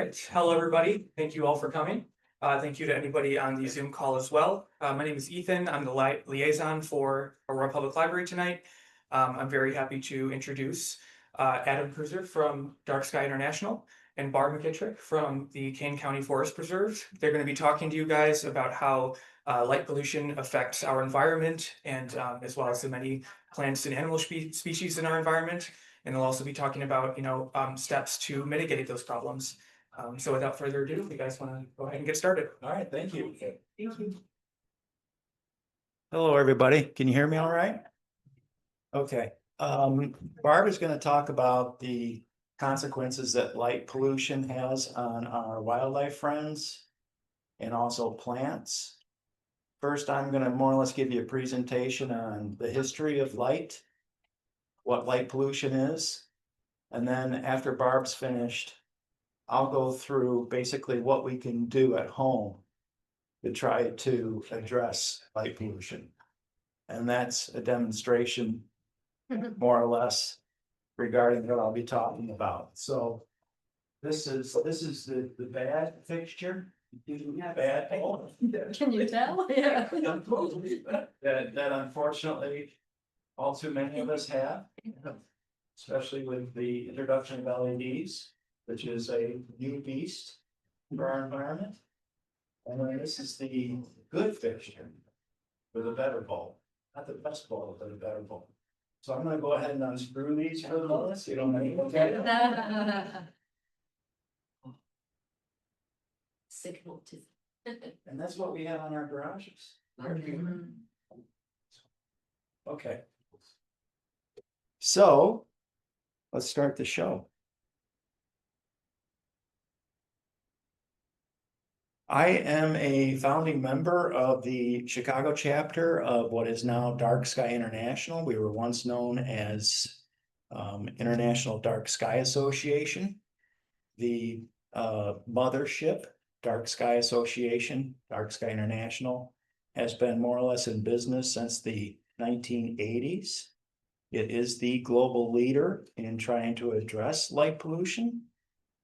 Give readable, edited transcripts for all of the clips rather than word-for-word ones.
right. Hello, everybody. Thank you all for coming. Thank you to anybody on the Zoom call as well. My name is Ethan. I'm the liaison for Aurora Public Library tonight. I'm very happy to introduce Adam Kreuzer from Dark Sky International and Barb McKittrick from the Kane County Forest Preserve. They're going to be talking to you guys about how light pollution affects our environment and as well as the many plants and animal species in our environment. And they'll also be talking about, steps to mitigate those problems. So without further ado, if you guys want to go ahead and get started. All right, thank you. Thank you. Hello, everybody. Can you hear me all right? Okay. Barb is going to talk about the consequences that light pollution has on our wildlife friends and also plants. First, I'm going to more or less give you a presentation on the history of light, what light pollution is. And then after Barb's finished, I'll go through basically what we can do at home to try to address light pollution. And that's a demonstration, more or less, regarding what I'll be talking about. So this is the bad fixture. Bad. Can you tell? Yeah. That unfortunately all too many of us have, especially with the introduction of LEDs, which is a new beast for our environment. And then this is the good fixture with a better bulb, not the best bulb, but a better bulb. So I'm going to go ahead and unscrew these for the moment, so you don't need to look at it. Signal to. And that's what we have on our garages. Okay. So let's start the show. I am a founding member of the Chicago chapter of what is now Dark Sky International. We were once known as International Dark Sky Association. The mothership, Dark Sky Association, Dark Sky International, has been more or less in business since the 1980s. It is the global leader in trying to address light pollution.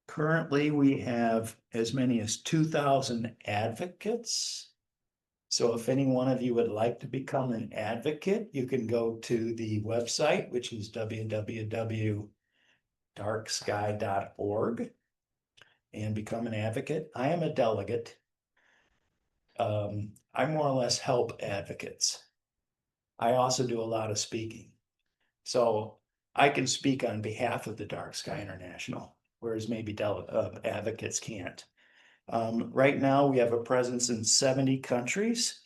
Currently, we have as many as 2,000 advocates. So if any one of you would like to become an advocate, you can go to the website, which is www.darksky.org, and become an advocate. I am a delegate. I more or less help advocates. I also do a lot of speaking. So I can speak on behalf of the Dark Sky International, whereas maybe advocates can't. Right now, we have a presence in 70 countries,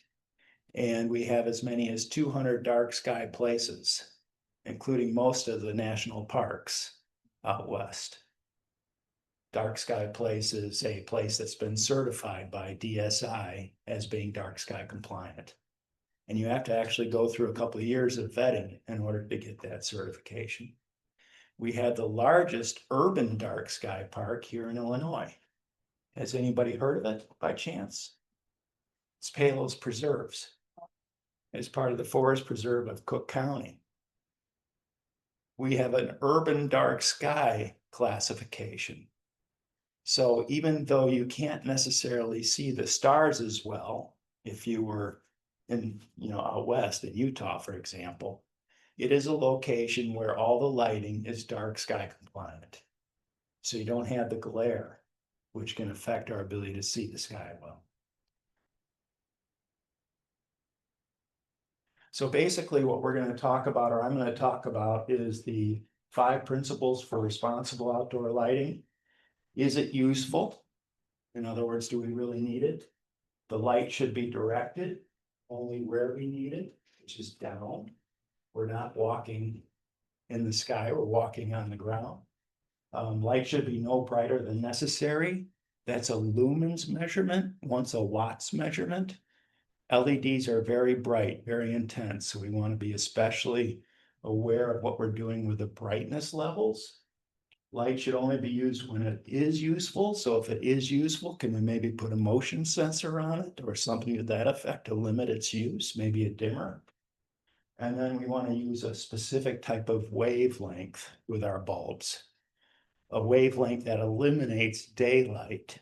and we have as many as 200 dark sky places, including most of the national parks out west. Dark sky place is a place that's been certified by DSI as being dark sky compliant. And you have to actually go through a couple of years of vetting in order to get that certification. We have the largest urban dark sky park here in Illinois. Has anybody heard of it by chance? It's Palos Preserves. It's part of the Forest Preserve of Cook County. We have an urban dark sky classification. So even though you can't necessarily see the stars as well, if you were in, out west in Utah, for example, it is a location where all the lighting is dark sky compliant. So you don't have the glare, which can affect our ability to see the sky well. So basically what we're going to talk about, or I'm going to talk about, is the 5 principles for responsible outdoor lighting. Is it useful? In other words, do we really need it? The light should be directed only where we need it, which is down. We're not walking in the sky, we're walking on the ground. Light should be no brighter than necessary. That's a lumens measurement, once a watts measurement. LEDs are very bright, very intense, so we want to be especially aware of what we're doing with the brightness levels. Light should only be used when it is useful. So if it is useful, can we maybe put a motion sensor on it or something to that effect to limit its use, maybe a dimmer? And then we want to use a specific type of wavelength with our bulbs. a wavelength that eliminates daylight.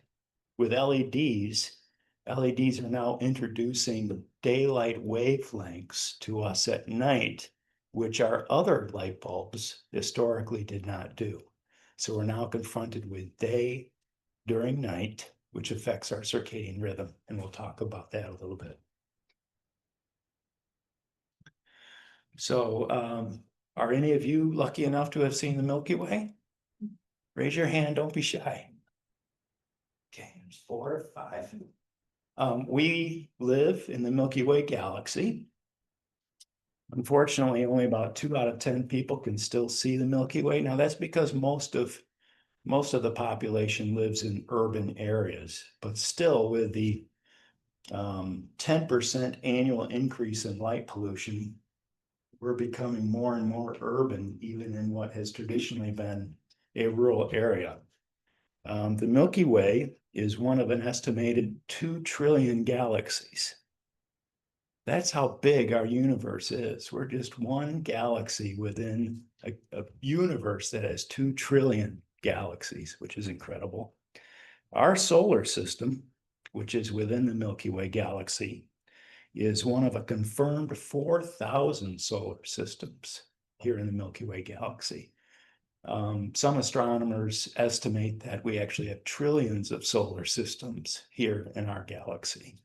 With LEDs, LEDs are now introducing daylight wavelengths to us at night, which our other light bulbs historically did not do. So we're now confronted with day during night, which affects our circadian rhythm, and we'll talk about that a little bit. So, are any of you lucky enough to have seen the Milky Way? Raise your hand, don't be shy. Okay, there's 4 or 5. We live in the Milky Way galaxy. Unfortunately, only about 2 out of 10 people can still see the Milky Way. Now, that's because most of the population lives in urban areas, but still with the 10% annual increase in light pollution, we're becoming more and more urban, even in what has traditionally been a rural area. The Milky Way is one of an estimated 2 trillion galaxies. That's how big our universe is. We're just one galaxy within a universe that has 2 trillion galaxies, which is incredible. Our solar system, which is within the Milky Way galaxy, is one of a confirmed 4,000 solar systems here in the Milky Way galaxy. Some astronomers estimate that we actually have trillions of solar systems here in our galaxy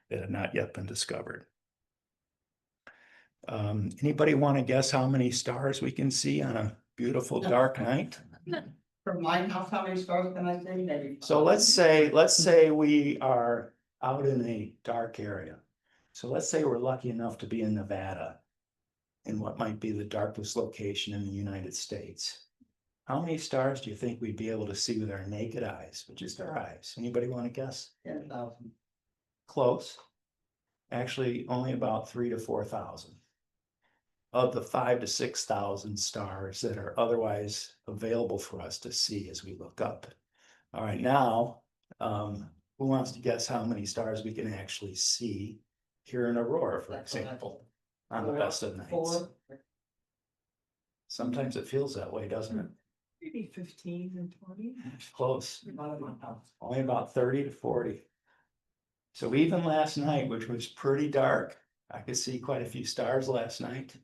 that have not yet been discovered. Anybody want to guess how many stars we can see on a beautiful dark night? From my house, how many stars can I see? Maybe. So let's say we are out in a dark area. So let's say we're lucky enough to be in Nevada, in what might be the darkest location in the United States. How many stars do you think we'd be able to see with our naked eyes, with just our eyes? Anybody want to guess? 10,000. Close. Actually, only about 3,000 to 4,000 of the 5,000 to 6,000 stars that are otherwise available for us to see as we look up. All right, now, who wants to guess how many stars we can actually see here in Aurora, for example, on the best of nights? 4. Sometimes it feels that way, doesn't it? Maybe 15 and 20. Close. About my house. Only about 30 to 40. So even last night, which was pretty dark, I could see quite a few stars last night.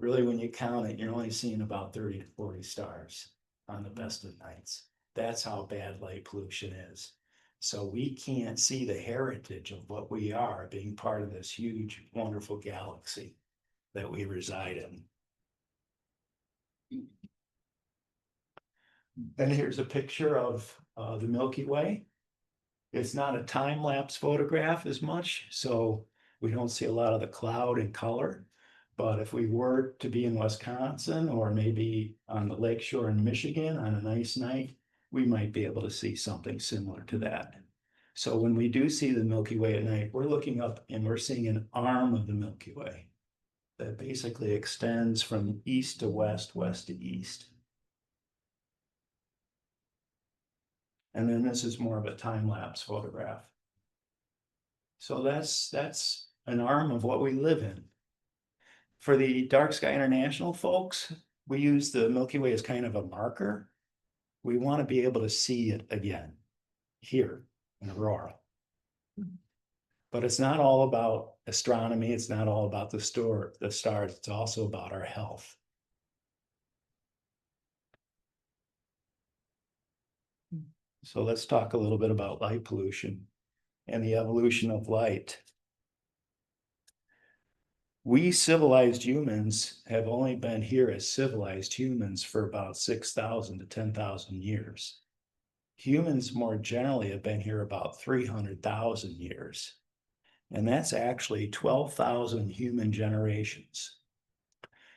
Really, when you count it, you're only seeing about 30 to 40 stars on the best of nights. That's how bad light pollution is. So we can't see the heritage of what we are, being part of this huge, wonderful galaxy that we reside in. Then here's a picture of the Milky Way. It's not a time-lapse photograph as much, so we don't see a lot of the cloud and color. But if we were to be in Wisconsin or maybe on the lakeshore in Michigan on a nice night, we might be able to see something similar to that. So when we do see the Milky Way at night, we're looking up and we're seeing an arm of the Milky Way that basically extends from east to west, west to east. And then this is more of a time-lapse photograph. So that's an arm of what we live in. For the Dark Sky International folks, we use the Milky Way as kind of a marker. We want to be able to see it again here in Aurora. But it's not all about astronomy. It's not all about the stars. It's also about our health. So let's talk a little bit about light pollution and the evolution of light. We civilized humans have only been here as civilized humans for about 6,000 to 10,000 years. Humans more generally have been here about 300,000 years. And that's actually 12,000 human generations.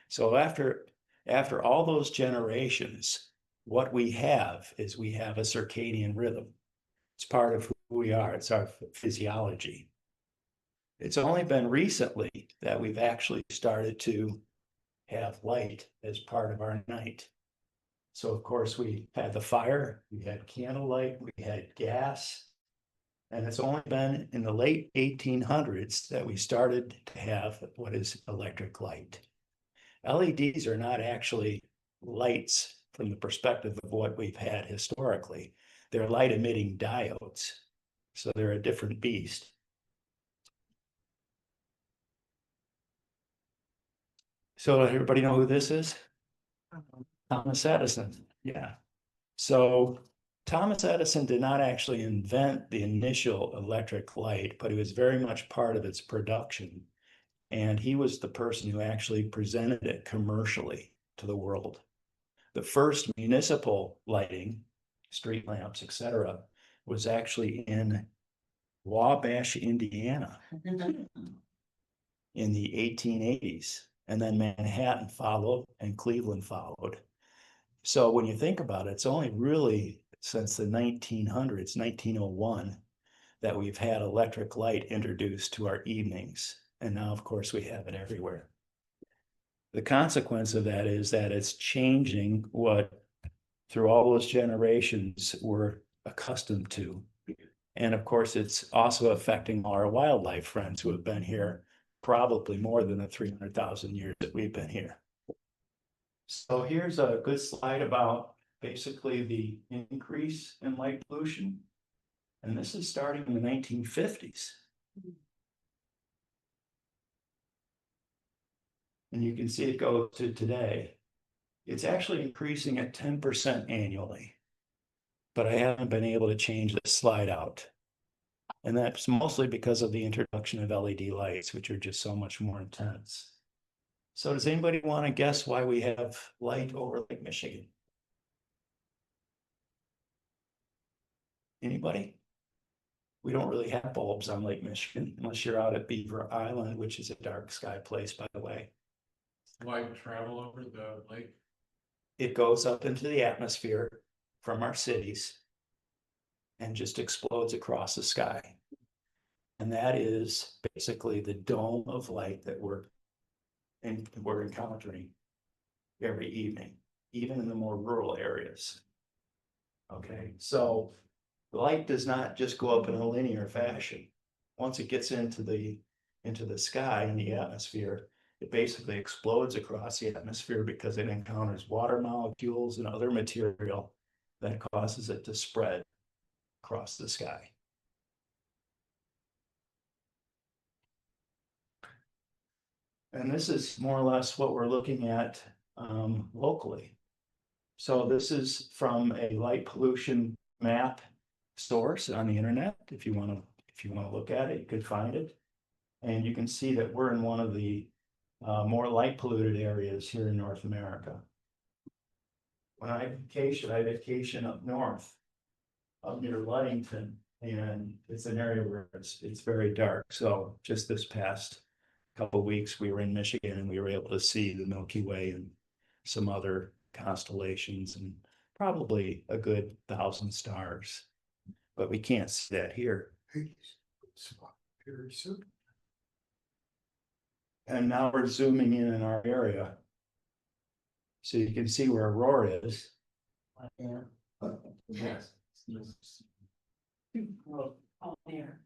So after all those generations, what we have is we have a circadian rhythm. It's part of who we are. It's our physiology. It's only been recently that we've actually started to have light as part of our night. So of course we had the fire, we had candlelight, we had gas, and it's only been in the late 1800s that we started to have what is electric light. LEDs are not actually lights from the perspective of what we've had historically. They're light emitting diodes, so they're a different beast. So everybody know who this is? Thomas Edison, yeah. So Thomas Edison did not actually invent the initial electric light, but he was very much part of its production. And he was the person who actually presented it commercially to the world. The first municipal lighting, street lamps, etc., was actually in Wabash, Indiana in the 1880s. And then Manhattan followed and Cleveland followed. So when you think about it, it's only really since the 1900s, 1901, that we've had electric light introduced to our evenings. And now, of course, we have it everywhere. The consequence of that is that it's changing what, through all those generations, we're accustomed to. And of course, it's also affecting our wildlife friends who have been here probably more than the 300,000 years that we've been here. So here's a good slide about basically the increase in light pollution. And this is starting in the 1950s. And you can see it go to today. It's actually increasing at 10% annually. But I haven't been able to change the slide out. And that's mostly because of the introduction of LED lights, which are just so much more intense. So does anybody want to guess why we have light over Lake Michigan? Anybody? We don't really have bulbs on Lake Michigan unless you're out at Beaver Island, which is a dark sky place, by the way. Light travel over the lake? It goes up into the atmosphere from our cities and just explodes across the sky. And that is basically the dome of light that we're encountering every evening, even in the more rural areas. Okay, so the light does not just go up in a linear fashion. Once it gets into the sky and the atmosphere, it basically explodes across the atmosphere because it encounters water molecules and other material that causes it to spread across the sky. And this is more or less what we're looking at locally. So this is from a light pollution map source on the internet. If you want to look at it, you can find it. And you can see that we're in one of the more light polluted areas here in North America. When I vacation up north, up near Ludington, and it's an area where it's very dark. So just this past couple of weeks, we were in Michigan and we were able to see the Milky Way and some other constellations and probably a good 1,000 stars, but we can't see that here. Very soon. And now we're zooming in our area. So you can see where Aurora is. Yes. All there.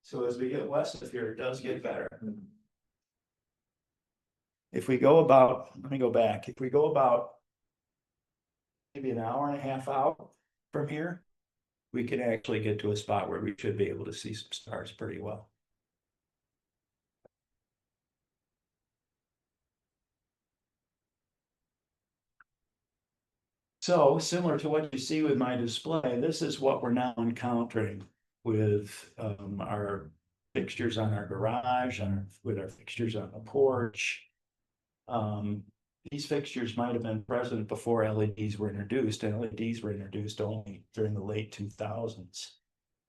So as we get west of here, it does get better. If we go about, let me go back, if we go about maybe an hour and a half out from here, we can actually get to a spot where we should be able to see some stars pretty well. So similar to what you see with my display, this is what we're now encountering with our fixtures on our garage, with our fixtures on the porch. These fixtures might have been present before LEDs were introduced, and LEDs were introduced only during the late 2000s.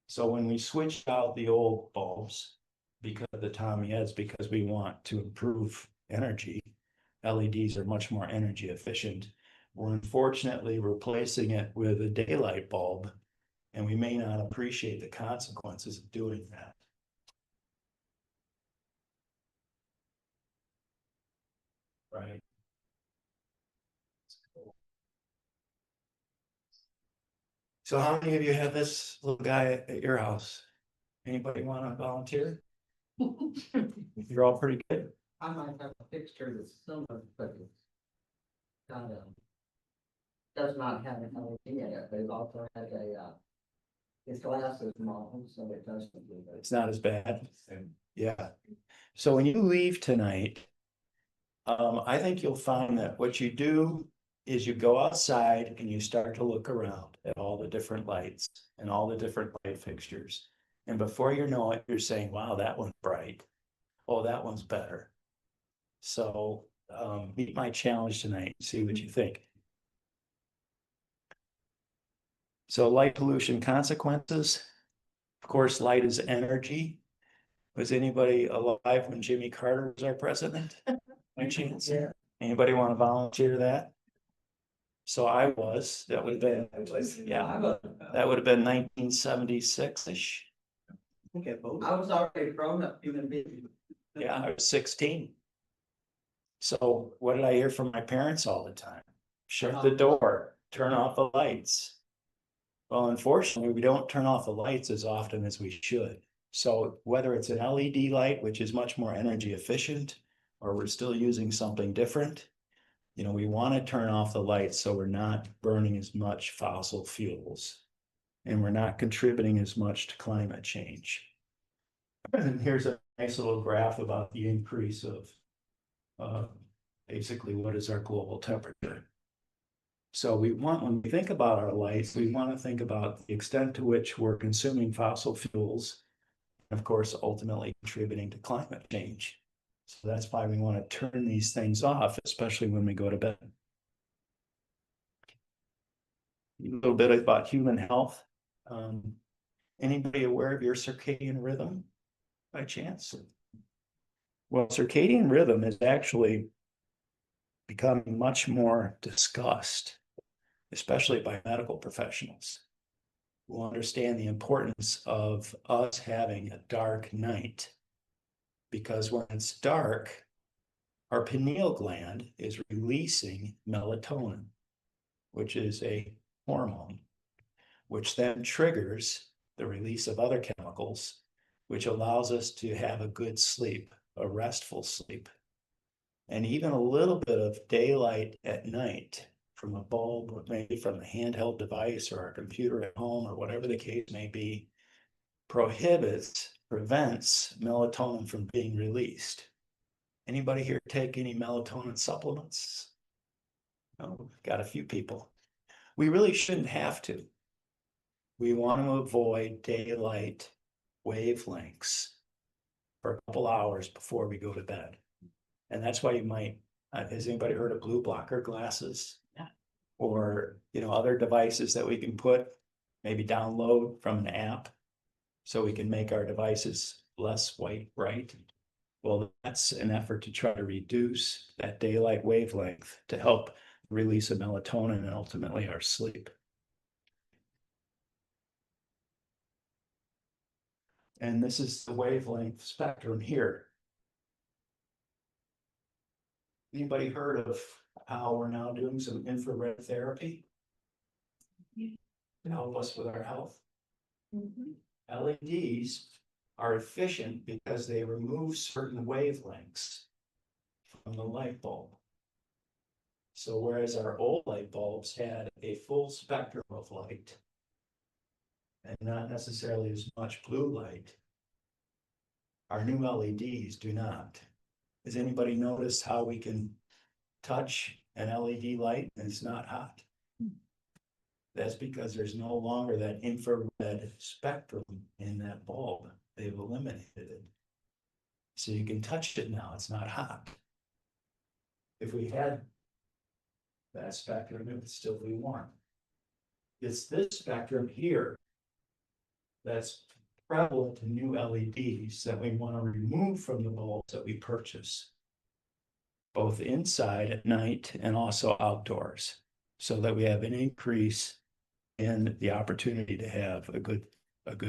So when we switched out the old bulbs because of the Tommy heads, because we want to improve energy, LEDs are much more energy efficient. We're unfortunately replacing it with a daylight bulb, and we may not appreciate the consequences of doing that. Right. So how many of you have this little guy at your house? Anybody want to volunteer? You're all pretty good. I might have a picture that's similar, but it's got does not have an LED in it, but it also has its glass is small, so it doesn't do that. It's not as bad. Yeah. So when you leave tonight, I think you'll find that what you do is you go outside and you start to look around at all the different lights and all the different light fixtures. And before you know it, you're saying, wow, that one's bright. Oh, that one's better. So meet my challenge tonight, see what you think. So light pollution consequences. Of course, light is energy. Was anybody alive when Jimmy Carter was our president? By chance? Anybody want to volunteer that? So I was, that would have been, yeah, that would have been 1976-ish. I was already grown up human being. Yeah, I was 16. So what did I hear from my parents all the time? Shut the door, turn off the lights. Well, unfortunately, we don't turn off the lights as often as we should. So whether it's an LED light, which is much more energy efficient, or we're still using something different, you know, we want to turn off the lights so we're not burning as much fossil fuels and we're not contributing as much to climate change. And here's a nice little graph about the increase of basically what is our global temperature. So we want, when we think about our lights, we want to think about the extent to which we're consuming fossil fuels, and of course, ultimately contributing to climate change. So that's why we want to turn these things off, especially when we go to bed. A little bit about human health. Anybody aware of your circadian rhythm by chance? Well, circadian rhythm is actually becoming much more discussed, especially by medical professionals who understand the importance of us having a dark night. Because when it's dark, our pineal gland is releasing melatonin, which is a hormone, which then triggers the release of other chemicals, which allows us to have a good sleep, a restful sleep. And even a little bit of daylight at night from a bulb, or maybe from a handheld device or a computer at home or whatever the case may be, prevents melatonin from being released. Anybody here take any melatonin supplements? Oh, got a few people. We really shouldn't have to. We want to avoid daylight wavelengths for a couple hours before we go to bed. And that's why you might, has anybody heard of blue blocker glasses? Yeah. Or, you know, other devices that we can put, maybe download from an app so we can make our devices less white bright. Well, that's an effort to try to reduce that daylight wavelength to help release of melatonin and ultimately our sleep. And this is the wavelength spectrum here. Anybody heard of how we're now doing some infrared therapy to help us with our health? LEDs are efficient because they remove certain wavelengths from the light bulb. So whereas our old light bulbs had a full spectrum of light and not necessarily as much blue light, our new LEDs do not. Has anybody noticed how we can touch an LED light and it's not hot? That's because there's no longer that infrared spectrum in that bulb. They've eliminated it. So you can touch it now, it's not hot. If we had that spectrum, it would still be warm. It's this spectrum here that's prevalent to new LEDs that we want to remove from the bulbs that we purchase, both inside at night and also outdoors, so that we have an increase in the opportunity to have a good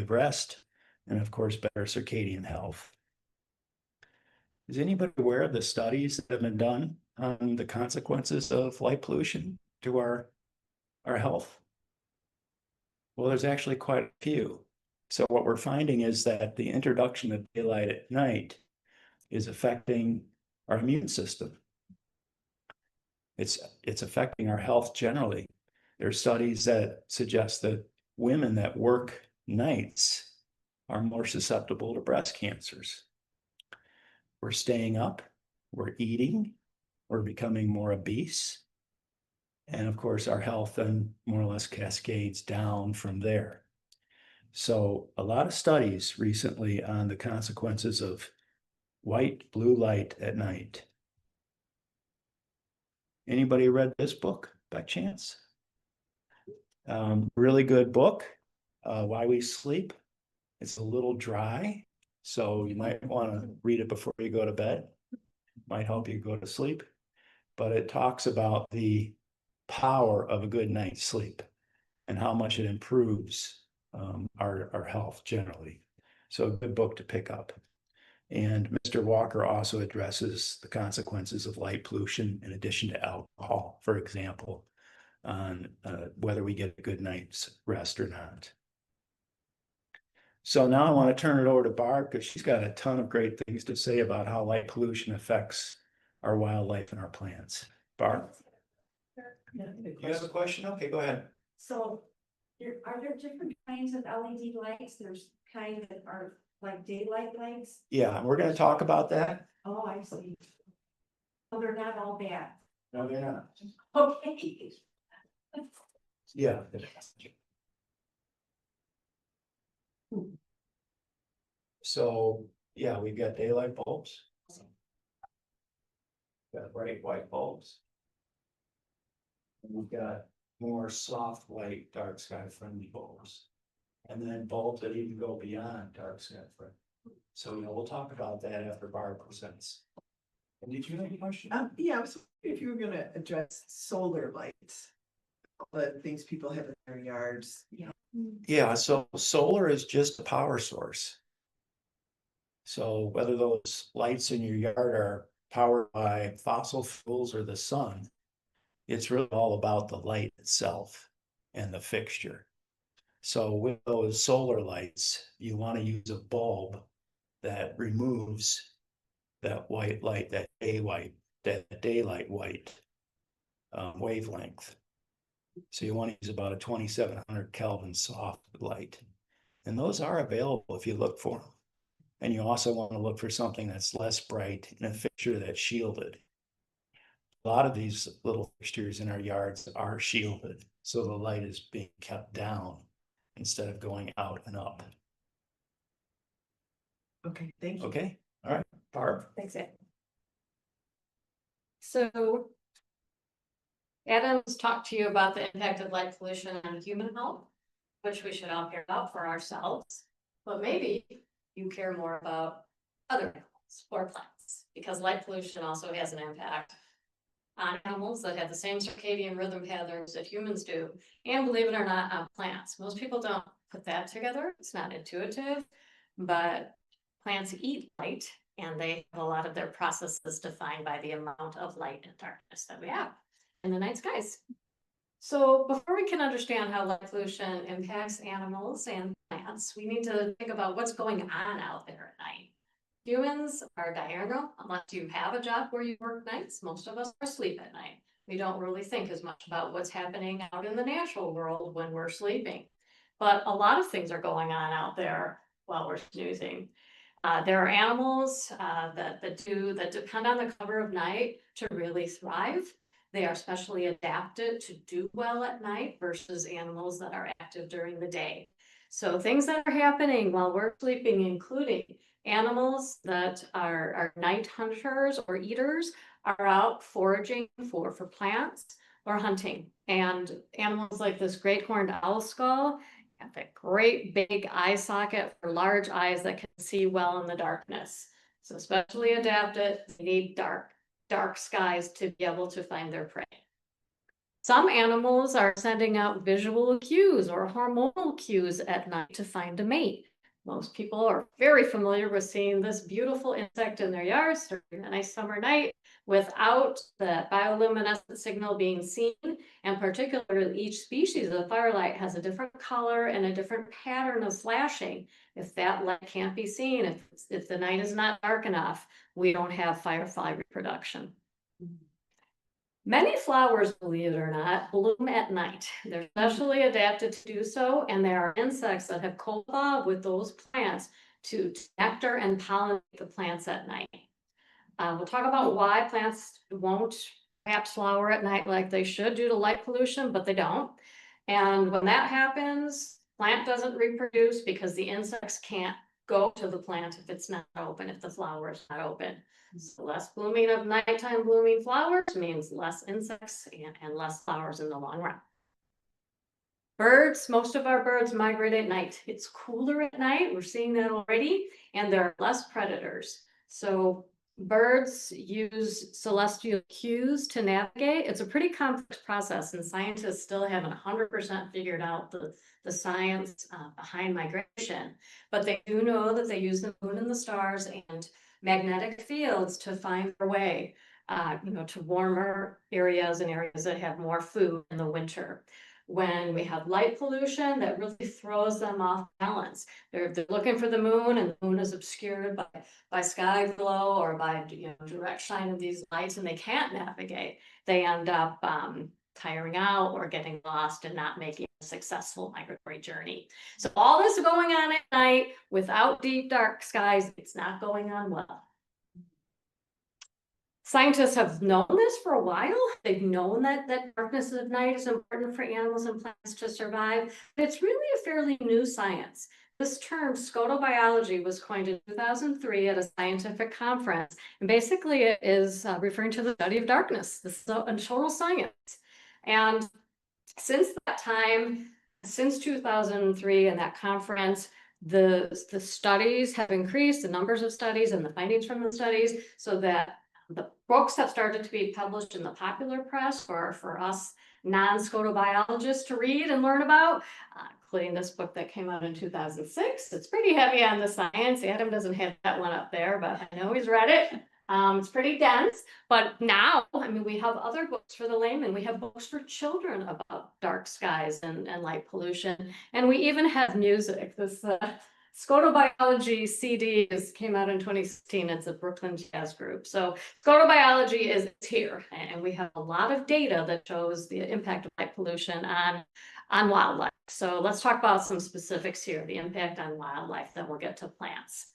rest and of course better circadian health. Is anybody aware of the studies that have been done on the consequences of light pollution to our health? Well, there's actually quite a few. So what we're finding is that the introduction of daylight at night is affecting our immune system. It's affecting our health generally. There are studies that suggest that women that work nights are more susceptible to breast cancers. We're staying up, we're eating, we're becoming more obese. And of course, our health then more or less cascades down from there. So a lot of studies recently on the consequences of white blue light at night. Anybody read this book by chance? Really good book, Why We Sleep. It's a little dry, so you might want to read it before you go to bed. Might help you go to sleep, but it talks about the power of a good night's sleep and how much it improves our health generally. So a good book to pick up. And Mr. Walker also addresses the consequences of light pollution in addition to alcohol, for example, on whether we get a good night's rest or not. So now I want to turn it over to Barb because she's got a ton of great things to say about how light pollution affects our wildlife and our plants. Barb? You have a question? Okay, go ahead. So, are there different kinds of LED lights? There's kind that are like daylight lights? Yeah, we're going to talk about that. Oh, I see. Oh, they're not all bad. No, they're not. Okay. Yeah. So, yeah, we've got daylight bulbs. Got bright white bulbs. And we've got more soft white, dark sky friendly bulbs. And then bulbs that even go beyond dark sky friendly. So, we'll talk about that after Barb presents. And did you have a question? Yeah, I was wondering if you were gonna address solar lights. The things people have in their yards. Yeah, so solar is just a power source. So whether those lights in your yard are powered by fossil fuels or the sun, it's really all about the light itself and the fixture. So with those solar lights, you want to use a bulb that removes that white light, that daylight white wavelength. So you want to use about a 2700 Kelvin soft light. And those are available if you look for them. And you also want to look for something that's less bright and a fixture that's shielded. A lot of these little fixtures in our yards are shielded, so the light is being kept down instead of going out and up. Okay, thank you. Okay, all right, Barb. Thanks, Ed. So Adam's talked to you about the impact of light pollution on human health, which we should all care about for ourselves. But maybe you care more about other animals or plants, because light pollution also has an impact on animals that have the same circadian rhythm patterns that humans do, and believe it or not, on plants. Most people don't put that together. It's not intuitive, but plants eat light, and they have a lot of their processes defined by the amount of light and darkness that we have in the night skies. So before we can understand how light pollution impacts animals and plants, we need to think about what's going on out there at night. Humans are diurnal, unless you have a job where you work nights. Most of us are asleep at night. We don't really think as much about what's happening out in the natural world when we're sleeping. But a lot of things are going on out there while we're snoozing. There are animals that depend on the cover of night to really thrive. They are specially adapted to do well at night versus animals that are active during the day. So things that are happening while we're sleeping, including animals that are night hunters or eaters, are out foraging for plants or hunting. And animals like this great horned owl skull have that great big eye socket for large eyes that can see well in the darkness. So especially adapted, they need dark skies to be able to find their prey. Some animals are sending out visual cues or hormonal cues at night to find a mate. Most people are very familiar with seeing this beautiful insect in their yards during a nice summer night without the bioluminescent signal being seen. And particularly, each species of firelight has a different color and a different pattern of flashing. If that light can't be seen, if the night is not dark enough, we don't have firefly reproduction. Many flowers, believe it or not, bloom at night. They're specially adapted to do so, and there are insects that have co-evolved with those plants to nectar and pollinate the plants at night. We'll talk about why plants won't perhaps flower at night like they should due to light pollution, but they don't. And when that happens, plant doesn't reproduce because the insects can't go to the plant if it's not open, if the flower is not open. So less blooming of nighttime blooming flowers means less insects and less flowers in the long run. Birds, most of our birds migrate at night. It's cooler at night. We're seeing that already, and there are less predators. So birds use celestial cues to navigate. It's a pretty complex process, and scientists still haven't 100% figured out the science behind migration. But they do know that they use the moon and the stars and magnetic fields to find their way, to warmer areas and areas that have more food in the winter. When we have light pollution, that really throws them off balance. They're looking for the moon, and the moon is obscured by sky glow or by direct shine of these lights, and they can't navigate. They end up tiring out or getting lost and not making a successful migratory journey. So all this going on at night without deep dark skies, it's not going on well. Scientists have known this for a while. They've known that darkness of night is important for animals and plants to survive, but it's really a fairly new science. This term, scotobiology, was coined in 2003 at a scientific conference, and basically it is referring to the study of darkness. This is a total science. And since that time, since 2003 and that conference, the studies have increased, the numbers of studies and the findings from the studies, so that the books have started to be published in the popular press for us non-scotobiologists to read and learn about, including this book that came out in 2006. It's pretty heavy on the science. Adam doesn't have that one up there, but I know he's read it. It's pretty dense, but now, we have other books for the layman. We have books for children about dark skies and light pollution. And we even have music. This Scotobiology CD came out in 2016. It's a Brooklyn jazz group. So scotobiology is here, and we have a lot of data that shows the impact of light pollution on wildlife. So let's talk about some specifics here, the impact on wildlife, then we'll get to plants.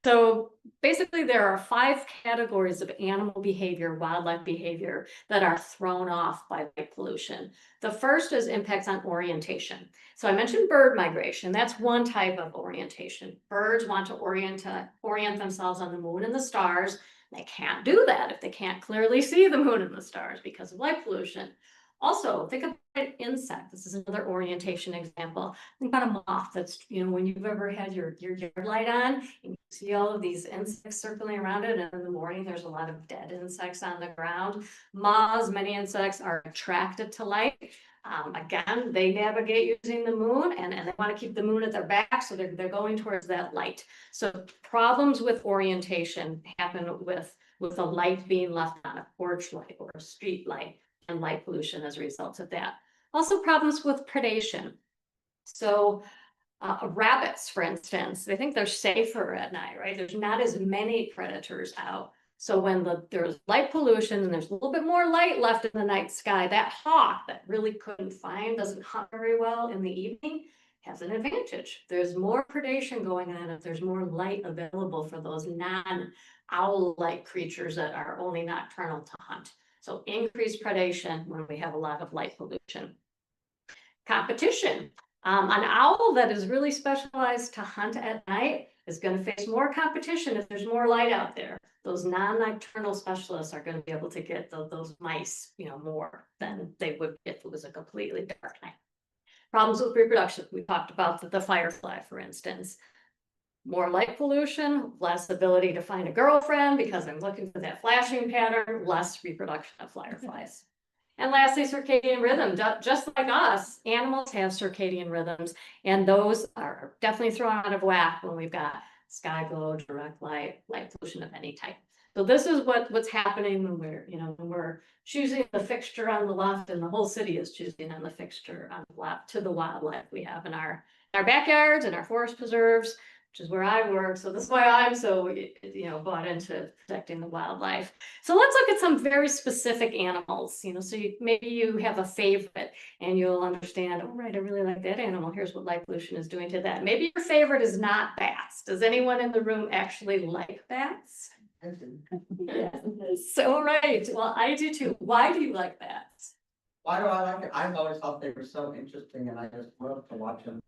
So basically there are 5 categories of animal behavior, wildlife behavior that are thrown off by light pollution. The first is impacts on orientation. So I mentioned bird migration. That's one type of orientation. Birds want to orient themselves on the moon and the stars. They can't do that if they can't clearly see the moon and the stars because of light pollution. Also, think about an insect. This is another orientation example. Think about a moth that's, when you've ever had your yard light on and you see all of these insects circling around it, and in the morning there's a lot of dead insects on the ground. Moths, many insects are attracted to light. Again, they navigate using the moon, and they want to keep the moon at their back, so they're going towards that light. So problems with orientation happen with the light being left on, a porch light or a street light, and light pollution as a result of that. Also problems with predation. So rabbits, for instance, they think they're safer at night, right? There's not as many predators out. So when there's light pollution and there's a little bit more light left in the night sky, that hawk that really doesn't hunt very well in the evening, has an advantage. There's more predation going on if there's more light available for those non-owl-like creatures that are only nocturnal to hunt. So increased predation when we have a lot of light pollution. Competition. An owl that is really specialized to hunt at night is going to face more competition if there's more light out there. Those non-nocturnal specialists are going to be able to get those mice, more than they would if it was a completely dark night. Problems with reproduction. We talked about the firefly, for instance. More light pollution, less ability to find a girlfriend because I'm looking for that flashing pattern, less reproduction of fireflies. And lastly, circadian rhythm. Just like us, animals have circadian rhythms, and those are definitely thrown out of whack when we've got sky glow, direct light pollution of any type. So this is what's happening when we're choosing the fixture on the left, and the whole city is choosing on the fixture on the left to the wildlife we have in our backyards and our forest preserves. which is where I work. So that's why I'm so, bought into protecting the wildlife. So let's look at some very specific animals, so maybe you have a favorite and you'll understand, oh, right, I really like that animal. Here's what light pollution is doing to that. Maybe your favorite is not bats. Does anyone in the room actually like bats? So right. Well, I do too. Why do you like bats? Why do I like it? I've always thought they were so interesting and I just love to watch them.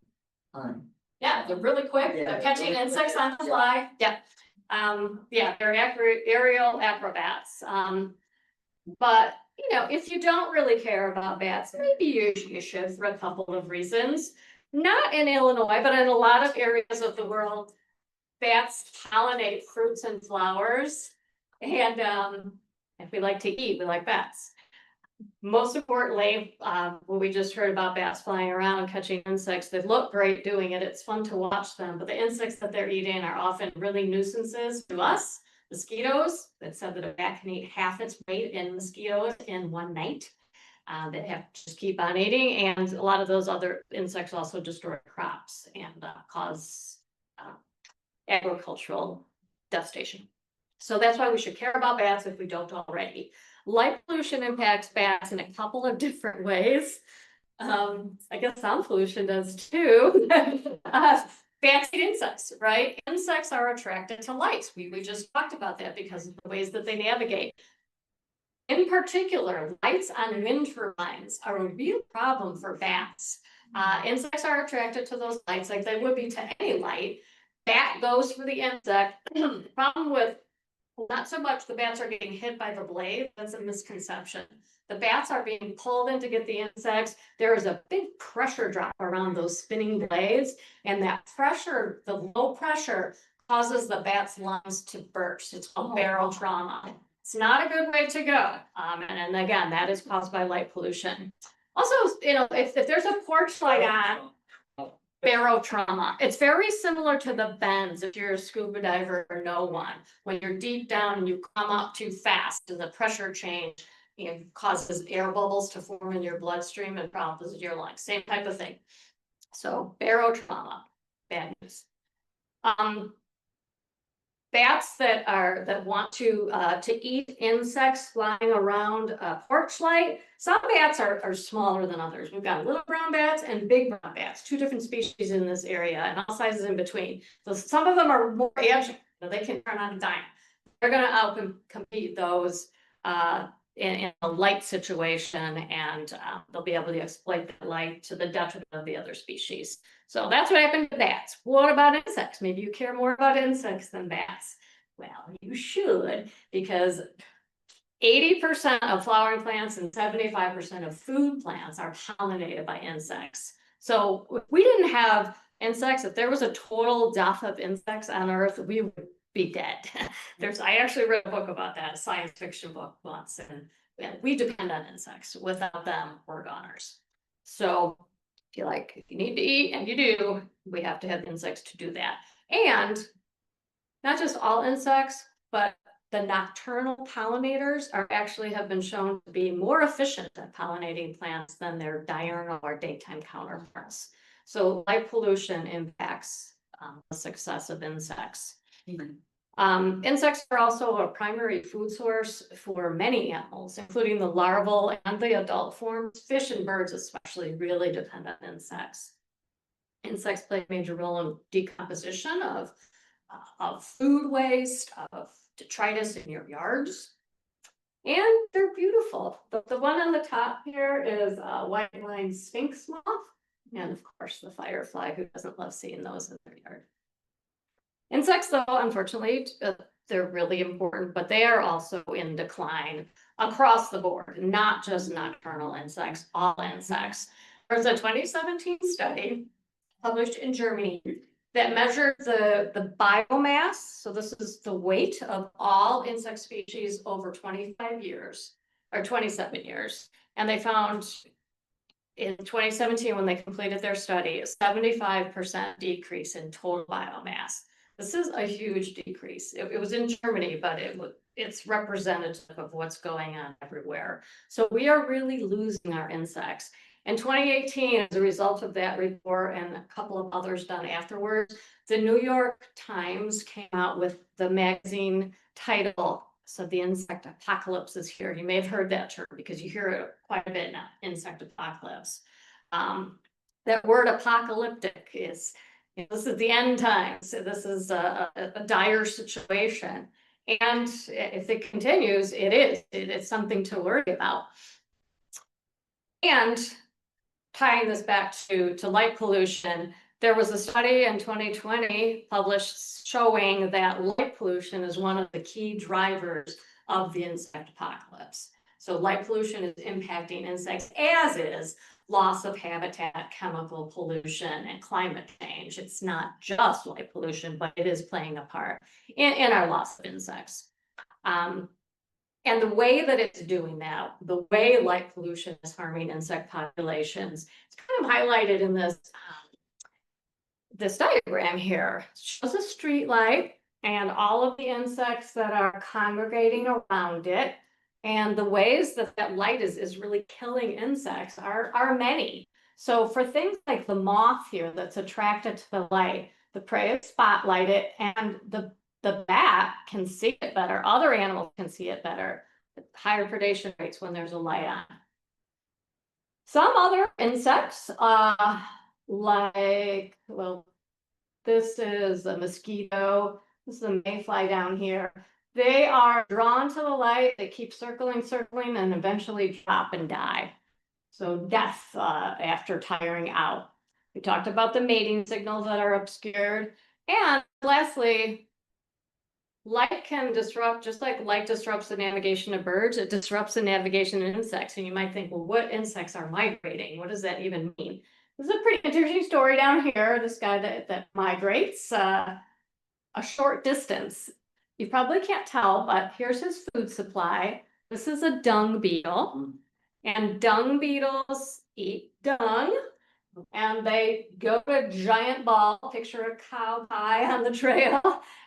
Yeah, they're really quick. Yeah, They're catching really quick. insects on the fly. Yeah. Yeah, they're aerial acrobats. But if you don't really care about bats, maybe you should for a couple of reasons. Not in Illinois, but in a lot of areas of the world, bats pollinate fruits and flowers. And if we like to eat, we like bats. Most importantly, what we just heard about bats flying around catching insects, they look great doing it. It's fun to watch them, but the insects that they're eating are often really nuisances to us. Mosquitoes, that said that a bat can eat half its weight in mosquitoes in one night. That have to just keep on eating, and a lot of those other insects also destroy crops and cause agricultural devastation. So that's why we should care about bats if we don't already. Light pollution impacts bats in a couple of different ways. I guess sound pollution does too. Bats eat insects, right? Insects are attracted to light. We just talked about that because of the ways that they navigate. In particular, lights on wind turbines are a real problem for bats. Insects are attracted to those lights like they would be to any light. Bat goes for the insect. Problem with not so much the bats are getting hit by the blade, that's a misconception. The bats are being pulled in to get the insects. There is a big pressure drop around those spinning blades, and that pressure, the low pressure, causes the bat's lungs to burst. It's called barrel trauma. It's not a good way to go. And again, that is caused by light pollution. Also, if there's a porch light on, barotrauma. It's very similar to the bends if you're a scuba diver or know one. When you're deep down and you come up too fast and the pressure change causes air bubbles to form in your bloodstream and problems with your lungs. Same type of thing. So barotrauma, bad news. Bats that want to eat insects flying around a porch light. Some bats are smaller than others. We've got little brown bats and big brown bats, two different species in this area and all sizes in between. So some of them are more agile. They can turn on a dime. They're going to out-compete those in a light situation, and they'll be able to exploit the light to the detriment of the other species. So that's what happened to bats. What about insects? Maybe you care more about insects than bats. Well, you should, because 80% of flowering plants and 75% of food plants are pollinated by insects. So if we didn't have insects, if there was a total death of insects on Earth, we would be dead. I actually read a book about that, a science fiction book once, and we depend on insects. Without them, we're goners. So if you need to eat, and you do, we have to have insects to do that. And not just all insects, but the nocturnal pollinators have been shown to be more efficient at pollinating plants than their diurnal or daytime counterparts. So light pollution impacts the success of insects. Insects are also a primary food source for many animals, including the larval and the adult forms. Fish and birds especially really depend on insects. Insects play a major role in decomposition of food waste, of detritus in your yards. And they're beautiful. The one on the top here is a white-lined sphinx moth. And of course, the firefly, who doesn't love seeing those in their yard. Insects, though, unfortunately, they're really important, but they are also in decline across the board, not just nocturnal insects, all insects. There's a 2017 study published in Germany that measured the biomass. So this is the weight of all insect species over 25 years or 27 years. And they found in 2017, when they completed their study, a 75% decrease in total biomass. This is a huge decrease. It was in Germany, but it's representative of what's going on everywhere. So we are really losing our insects. In 2018, as a result of that report and a couple of others done afterwards, the New York Times came out with the magazine title. So the insect apocalypse is here. You may have heard that term because you hear it quite a bit now, insect apocalypse. That word apocalyptic is, this is the end times. This is a dire situation. And if it continues, it's something to worry about. And tying this back to light pollution, there was a study in 2020 published showing that light pollution is one of the key drivers of the insect apocalypse. So light pollution is impacting insects, as is loss of habitat, chemical pollution, and climate change. It's not just light pollution, but it is playing a part in our loss of insects. And the way that it's doing that, the way light pollution is harming insect populations, it's kind of highlighted in this diagram here. It shows a street light and all of the insects that are congregating around it. And the ways that that light is really killing insects are many. So for things like the moth here that's attracted to the light, the prey is spotlighted and the bat can see it better. Other animals can see it better. Higher predation rates when there's a light on. Some other insects, like, well, this is a mosquito. This is a mayfly down here. They are drawn to the light. They keep circling, and eventually drop and die. So death after tiring out. We talked about the mating signals that are obscured. And lastly, light can disrupt, just like light disrupts the navigation of birds, it disrupts the navigation of insects. And you might think, well, what insects are migrating? What does that even mean? This is a pretty interesting story down here. This guy that migrates a short distance. You probably can't tell, but here's his food supply. This is a dung beetle. And dung beetles eat dung. And they go to a giant ball, picture a cow pie on the trail,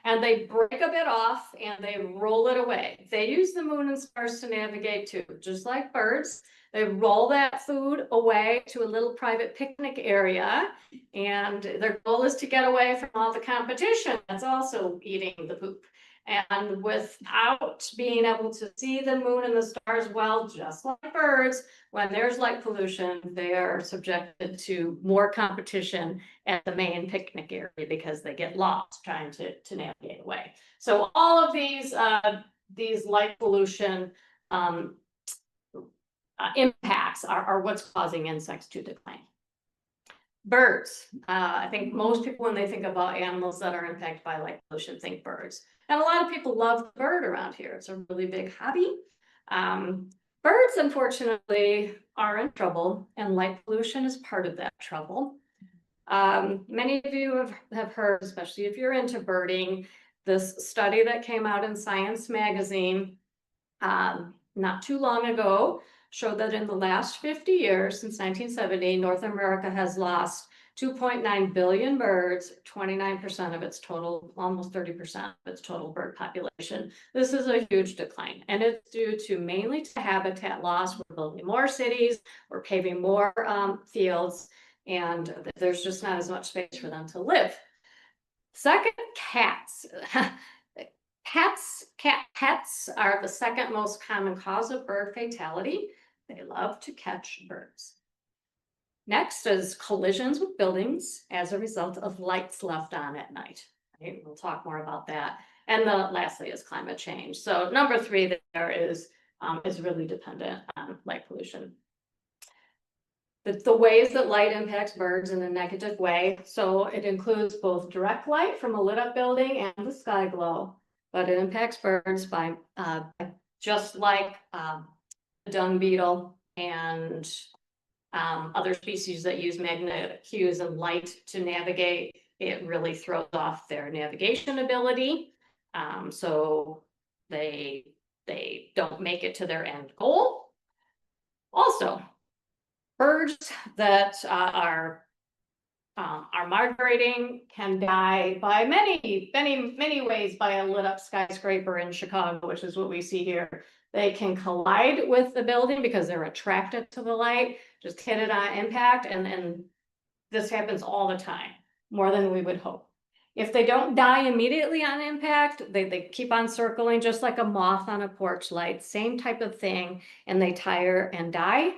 and they break a bit off and they roll it away. They use the moon and stars to navigate too, just like birds. They roll that food away to a little private picnic area, and their goal is to get away from all the competition that's also eating the poop. And without being able to see the moon and the stars well, just like birds, when there's light pollution, they are subjected to more competition at the main picnic area because they get lost trying to navigate away. So all of these light pollution impacts are what's causing insects to decline. Birds. I think most people, when they think about animals that are impacted by light pollution, think birds. And a lot of people love the bird around here. It's a really big hobby. Birds, unfortunately, are in trouble, and light pollution is part of that trouble. Many of you have heard, especially if you're into birding, this study that came out in Science magazine not too long ago showed that in the last 50 years, since 1970, North America has lost 2.9 billion birds, 29% of its total, almost 30% of its total bird population. This is a huge decline, and it's due to mainly to habitat loss. We're building more cities, we're paving more fields, and there's just not as much space for them to live. Second, cats. Pets are the second most common cause of bird fatality. They love to catch birds. Next is collisions with buildings as a result of lights left on at night. Right? We'll talk more about that. And lastly is climate change. So number 3 there is really dependent on light pollution. The ways that light impacts birds in a negative way. So it includes both direct light from a lit up building and the sky glow, but it impacts birds by just like the dung beetle and other species that use magnetic cues and light to navigate. It really throws off their navigation ability. So they don't make it to their end goal. Also, birds that are migrating can die by many ways by a lit up skyscraper in Chicago, which is what we see here. They can collide with the building because they're attracted to the light, just hit it on impact, and this happens all the time, more than we would hope. If they don't die immediately on impact, they keep on circling just like a moth on a porch light, same type of thing, and they tire and die.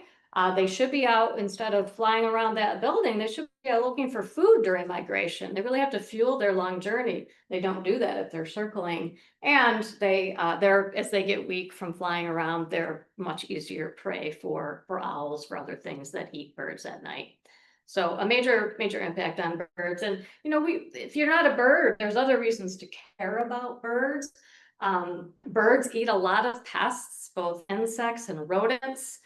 They should be out, instead of flying around that building, they should be out looking for food during migration. They really have to fuel their long journey. They don't do that if they're circling. And as they get weak from flying around, they're much easier prey for owls, for other things that eat birds at night. So a major impact on birds. And, if you're not a bird, there's other reasons to care about birds. Birds eat a lot of pests, both insects and rodents.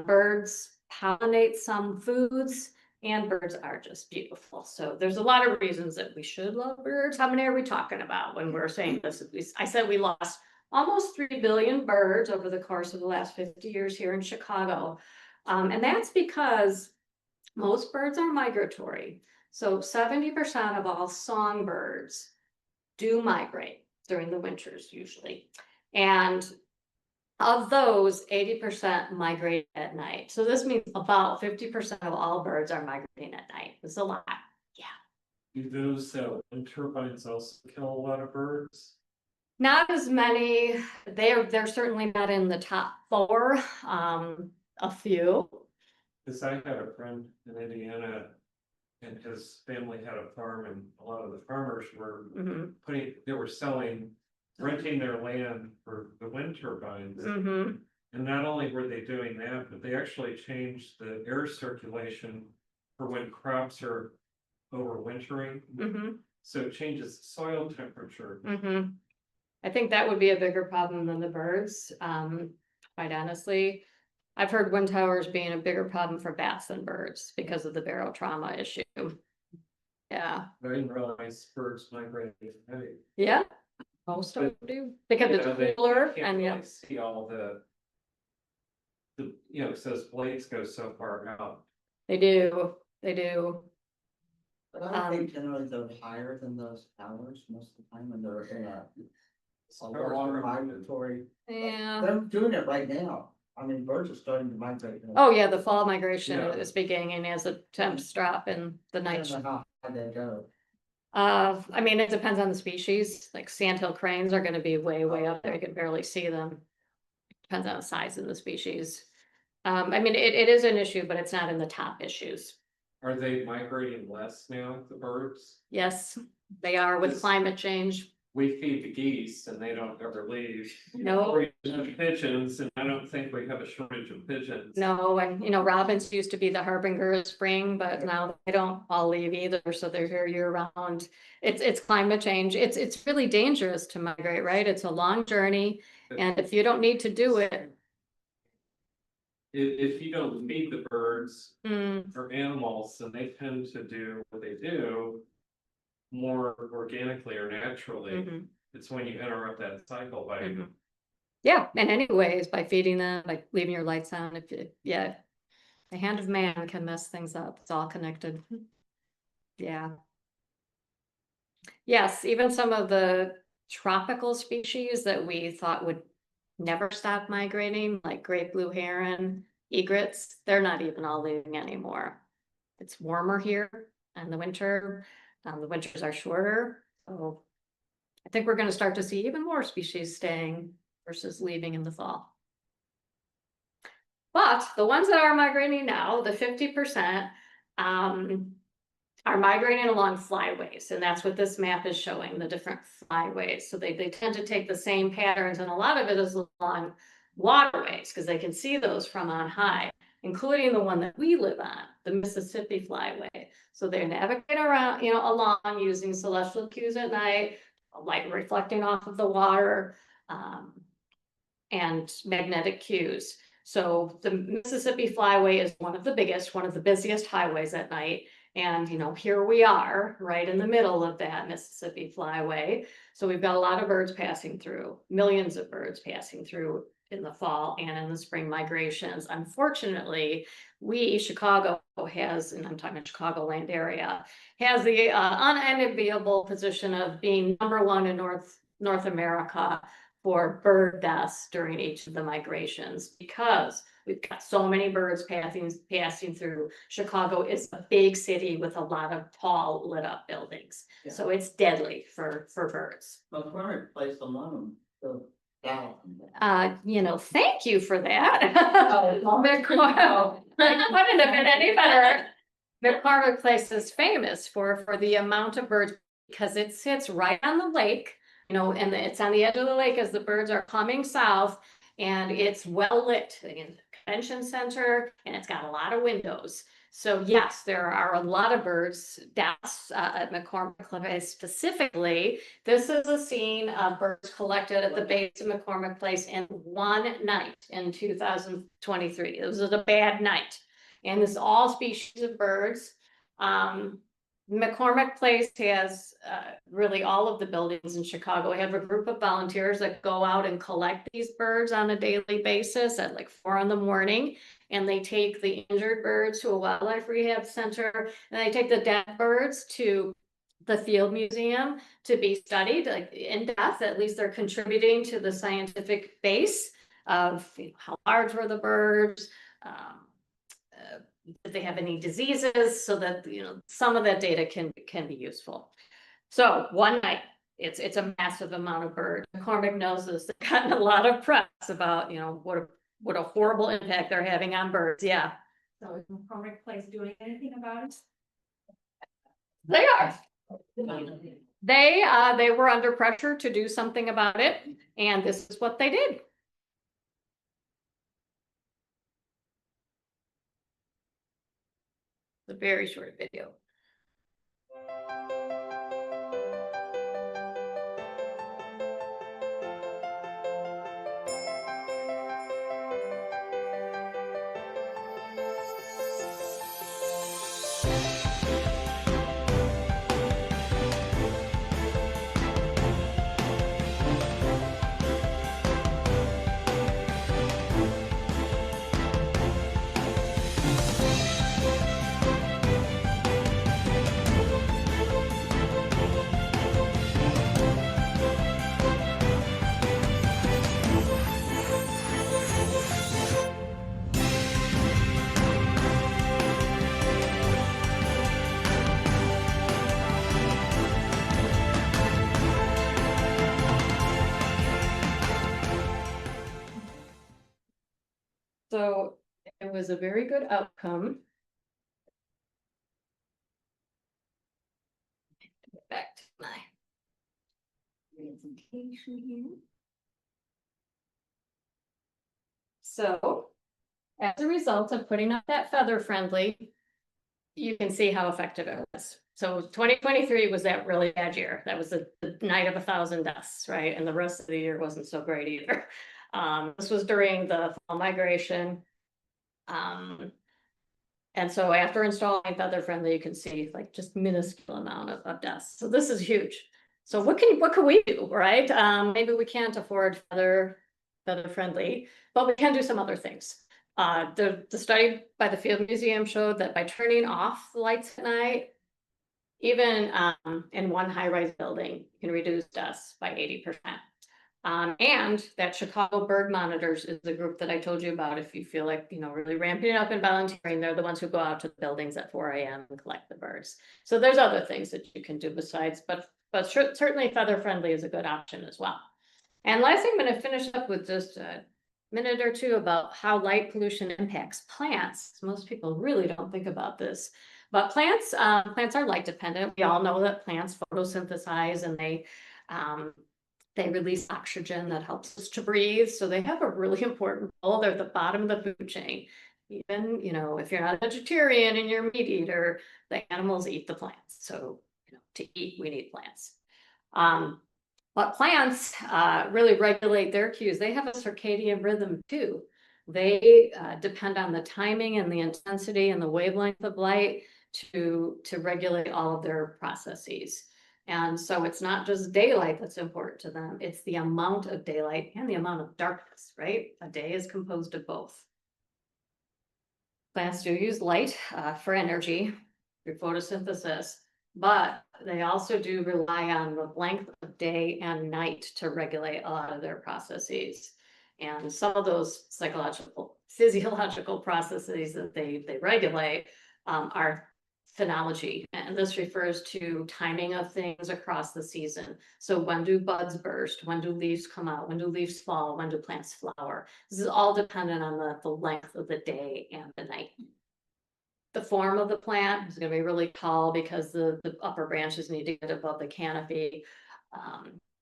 Birds pollinate some foods, and birds are just beautiful. So there's a lot of reasons that we should love birds. How many are we talking about when we're saying this? I said we lost almost 3 billion birds over the course of the last 50 years here in Chicago. And that's because most birds are migratory. So 70% of all songbirds do migrate during the winters usually. And of those, 80% migrate at night. So this means about 50% of all birds are migrating at night. It's a lot. Do those wind turbines also kill a lot of birds? Not as many. They're certainly not in the top 4. A few. Cause I had a friend in Indiana and his family had a farm, and a lot of the farmers were Mhm. they were renting their land for the wind turbines. Mhm. And not only were they doing that, but they actually changed the air circulation for when crops are overwintering. Mhm. So it changes the soil temperature. Mhm. I think that would be a bigger problem than the birds. Quite honestly, I've heard wind towers being a bigger problem for bats than birds because of the barotrauma issue. Yeah. I didn't realize birds migrate at night. Yeah. Most of them do because They it's cooler can't and really see all the, because those blades go so far out. they do. They do. But I think generally they're higher than those towers most of the time when they're in a long migratory. Yeah. They're doing it right now. I mean, birds are starting to migrate. now. Oh, yeah, the fall migration Yeah. is beginning as the temps drop and the I night. don't know how they go. I mean, it depends on the species, like sandhill cranes are gonna be way up there, you can barely see them. Depends on the size of the species. I mean, it is an issue, but it's not in the top issues. Are they migrating less now, the birds? Yes, they are with This- climate change. We feed the geese and they don't ever leave. No. We have pigeons, and I don't think we have a shortage of pigeons. No, and robins used to be the harbinger of spring, but now they don't all leave either, so they're here year round. It's climate change. It's really dangerous to migrate, right? It's a long journey, and if you don't need to do it. If you don't feed the birds mm, or animals, then they tend to do what they do more organically or naturally. mhm, It's when you interrupt that cycle by mhm. Yeah, and anyways, by feeding them, by leaving your lights on, the hand of man can mess things up. It's all connected. Yeah. Yes, even some of the tropical species that we thought would never stop migrating, like great blue heron, egrets, they're not even all leaving anymore. It's warmer here in the winter. The winters are shorter, so I think we're going to start to see even more species staying versus leaving in the fall. But the ones that are migrating now, the 50%, are migrating along flyways, and that's what this map is showing, the different flyways. So they tend to take the same patterns, and a lot of it is along waterways because they can see those from on high, including the one that we live on, the Mississippi Flyway. So they navigate around, along using celestial cues at night, light reflecting off of the water, and magnetic cues. So the Mississippi Flyway is one of the biggest, one of the busiest highways at night. And, here we are right in the middle of that Mississippi Flyway. So we've got a lot of birds passing through, millions of birds passing through in the fall and in the spring migrations. Unfortunately, Chicago has, and I'm talking Chicagoland area, has the unenviable position of being #1 in North America for bird deaths during each of the migrations, because we've got so many birds passing through. Chicago is a big city with a lot of tall lit up buildings, Yeah. so it's deadly for birds. McCormick Place alone, so that. Thank you for that. Oh, I couldn't have been any better. McCormick Place is famous for the amount of birds, because it sits right on the lake, and it's on the edge of the lake as the birds are coming south, and it's well lit in the convention center, and it's got a lot of windows. So yes, there are a lot of birds deaths at McCormick Place specifically. This is a scene of birds collected at the base of McCormick Place in one night in 2023. It was a bad night. And this is all species of birds. McCormick Place has really all of the buildings in Chicago. We have a group of volunteers that go out and collect these birds on a daily basis at like 4 a.m. And they take the injured birds to a wildlife rehab center, and they take the dead birds to the Field Museum to be studied, like in death. At least they're contributing to the scientific base of how large were the birds, did they have any diseases, so that some of that data can be useful. So one night, it's a massive amount of birds. McCormick knows this. They've gotten a lot of press about what a horrible impact they're having on birds. Yeah, So is McCormick Place doing anything about it? they are. They were under pressure to do something about it, and this is what they did. It's a very short video. So it was a very good outcome. Get back to my presentation here. So as a result of putting up that feather friendly, you can see how effective it was. So 2023 was that really bad year. That was the night of 1,000 deaths, right? And the rest of the year wasn't so great either. This was during the fall migration. And so after installing feather friendly, you can see like just minuscule amount of deaths. So this is huge. So what can we do, right? Maybe we can't afford feather friendly, but we can do some other things. The study by the Field Museum showed that by turning off the lights at night, even in one high-rise building, you can reduce deaths by 80%. And that Chicago Bird Monitors is the group that I told you about. If you feel like, really ramping up and volunteering, they're the ones who go out to the buildings at 4 a.m. and collect the birds. So there's other things that you can do besides, but certainly feather friendly is a good option as well. And last thing, I'm going to finish up with just a minute or two about how light pollution impacts plants. Most people really don't think about this, but plants are light dependent. We all know that plants photosynthesize, and they release oxygen that helps us to breathe. So they have a really important role. They're at the bottom of the food chain. Even, if you're not a vegetarian and you're a meat eater, the animals eat the plants. So, to eat, we need plants. But plants really regulate their cues. They have a circadian rhythm too. They depend on the timing and the intensity and the wavelength of light to regulate all of their processes. And so it's not just daylight that's important to them, it's the amount of daylight and the amount of darkness, right? A day is composed of both. Plants do use light for energy through photosynthesis, but they also do rely on the length of day and night to regulate a lot of their processes. And some of those psychological, physiological processes that they regulate are phenology. And this refers to timing of things across the season. So when do buds burst? When do leaves come out? When do leaves fall? When do plants flower? This is all dependent on the length of the day and the night. The form of the plant is going to be really tall because the upper branches need to get above the canopy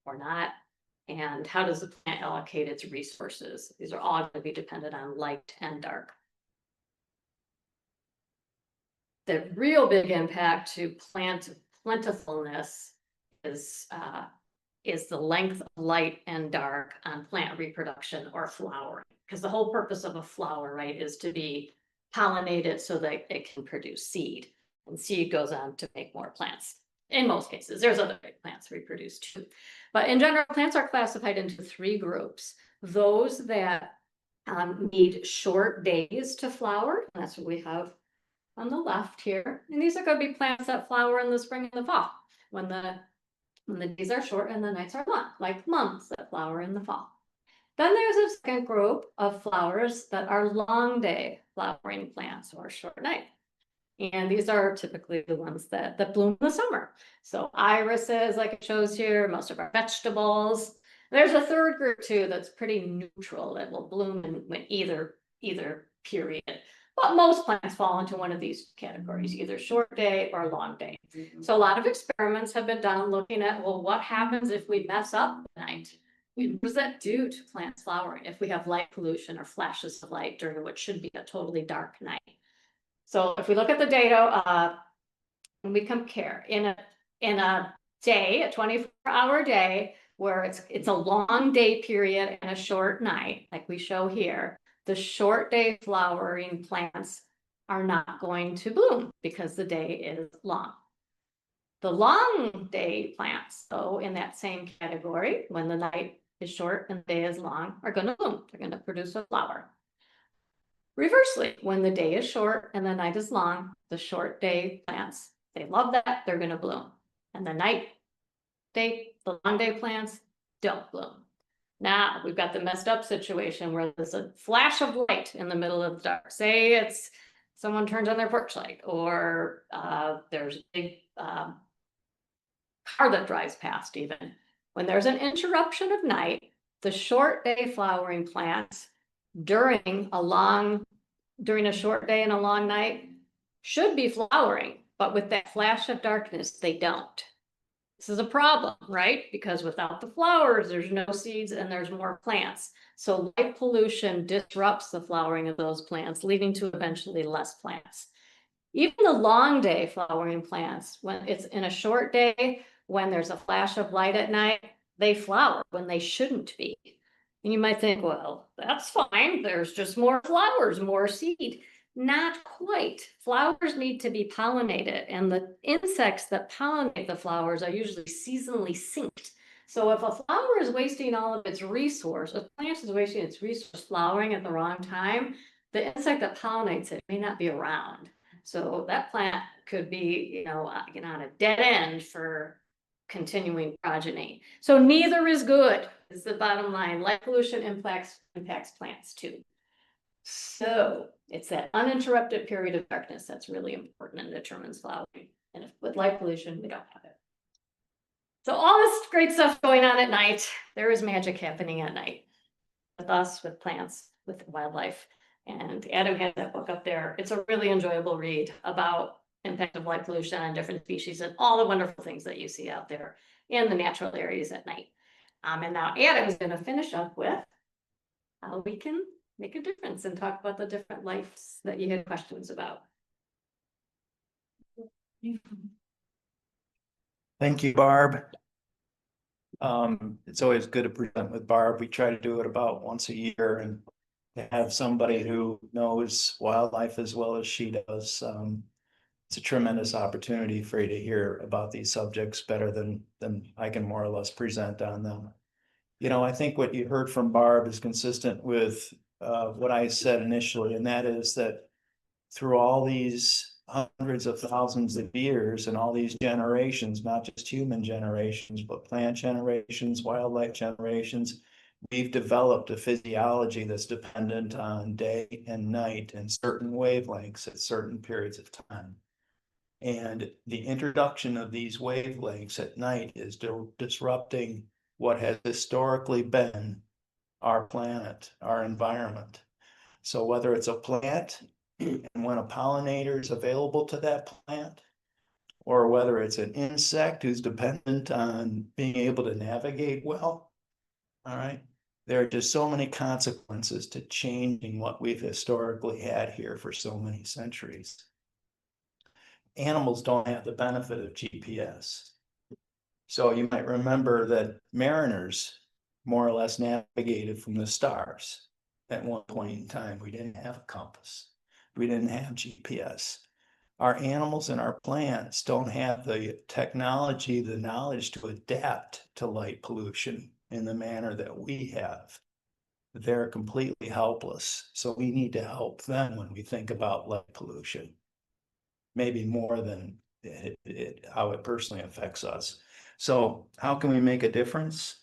or not. And how does the plant allocate its resources? These are all going to be dependent on light and dark. The real big impact to plant plentifulness is the length of light and dark on plant reproduction or flowering. Because the whole purpose of a flower, right, is to be pollinated so that it can produce seed. And seed goes on to make more plants. In most cases, there's other big plants reproduce too. But in general, plants are classified into 3 groups. Those that need short days to flower, and that's what we have on the left here. And these are going to be plants that flower in the spring and the fall, when the days are short and the nights are long, like mums that flower in the fall. Then there's a second group of flowers that are long day flowering plants or short night. And these are typically the ones that bloom in the summer. So irises, like it shows here, most of our vegetables. There's a third group too that's pretty neutral that will bloom in either period. But most plants fall into one of these categories, either short day or long day. So a lot of experiments have been done looking at, well, what happens if we mess up the night? What does that do to plants flowering if we have light pollution or flashes of light during what should be a totally dark night? So if we look at the data, and we compare in a day, a 24-hour day, where it's a long day period and a short night, like we show here, the short day flowering plants are not going to bloom because the day is long. The long day plants, though, in that same category, when the night is short and the day is long, are going to bloom. They're going to produce a flower. Reversely, when the day is short and the night is long, the short day plants, they love that, they're going to bloom. And the long day plants don't bloom. Now we've got the messed up situation where there's a flash of light in the middle of the dark. Say it's someone turns on their porch light, or there's a big car that drives past even. When there's an interruption of night, the short day flowering plants during a short day and a long night should be flowering, but with that flash of darkness, they don't. This is a problem, right? Because without the flowers, there's no seeds and there's more plants. So light pollution disrupts the flowering of those plants, leading to eventually less plants. Even the long day flowering plants, when it's in a short day, when there's a flash of light at night, they flower when they shouldn't be. And you might think, well, that's fine. There's just more flowers, more seed. Not quite. Flowers need to be pollinated, and the insects that pollinate the flowers are usually seasonally synced. So if a flower is wasting all of its resource, a plant is wasting its resource flowering at the wrong time, the insect that pollinates it may not be around. So that plant could be, on a dead end for continuing progeny. So neither is good, is the bottom line. Light pollution impacts plants too. So it's that uninterrupted period of darkness that's really important and determines flowering. And with light pollution, we don't have it. So all this great stuff going on at night, there is magic happening at night with us, with plants, with wildlife. And Adam has that book up there. It's a really enjoyable read about impact of light pollution on different species and all the wonderful things that you see out there in the natural areas at night. And now Adam's going to finish up with how we can make a difference and talk about the different lives that you had questions about. Thank you, Barb. It's always good to present with Barb. We try to do it about once a year, and to have somebody who knows wildlife as well as she does. It's a tremendous opportunity for you to hear about these subjects better than I can more or less present on them. I think what you heard from Barb is consistent with what I said initially, and that is that through all these hundreds of thousands of years and all these generations, not just human generations, but plant generations, wildlife generations, we've developed a physiology that's dependent on day and night and certain wavelengths at certain periods of time. And the introduction of these wavelengths at night is disrupting what has historically been our planet, our environment. So whether it's a plant and when a pollinator is available to that plant, or whether it's an insect who's dependent on being able to navigate well, all right, there are just so many consequences to changing what we've historically had here for so many centuries. Animals don't have the benefit of GPS. So you might remember that mariners more or less navigated from the stars. At one point in time, we didn't have a compass. We didn't have GPS. Our animals and our plants don't have the technology, the knowledge to adapt to light pollution in the manner that we have. They're completely helpless. So we need to help them when we think about light pollution. Maybe more than how it personally affects us. So how can we make a difference?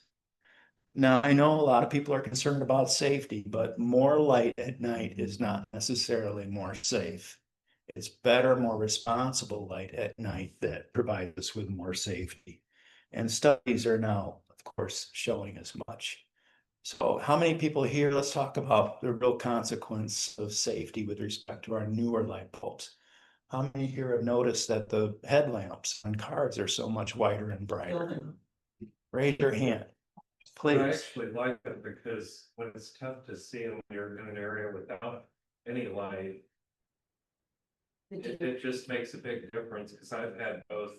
Now, I know a lot of people are concerned about safety, but more light at night is not necessarily more safe. It's better, more responsible light at night that provides us with more safety. And studies are now, of course, showing as much. So how many people here, let's talk about the real consequence of safety with respect to our newer light bulbs. How many here have noticed that the headlamps on cars are so much whiter and brighter? Raise your hand, I please. actually like it because when it's tough to see when you're in an area without any light, it just makes a big difference, because I've had both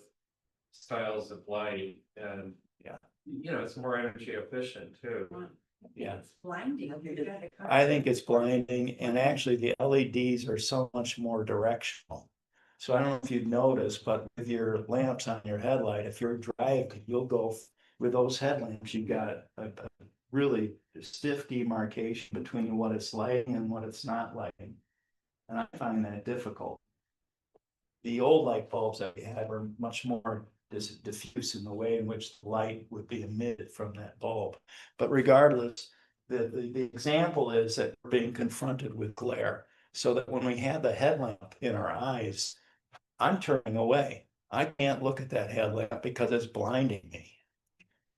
styles of light and, Yeah. you know, it's more energy efficient too. Yeah. It's blinding. I think it's blinding, and actually the LEDs are so much more directional. So I don't know if you've noticed, but with your lamps on your headlight, if you're driving, you'll go with those headlamps, you've got a really stiff demarcation between what it's lighting and what it's not lighting. And I find that difficult. The old light bulbs that we had were much more diffuse in the way in which the light would be emitted from that bulb. But regardless, the example is that we're being confronted with glare, so that when we have the headlamp in our eyes, I'm turning away. I can't look at that headlamp because it's blinding me.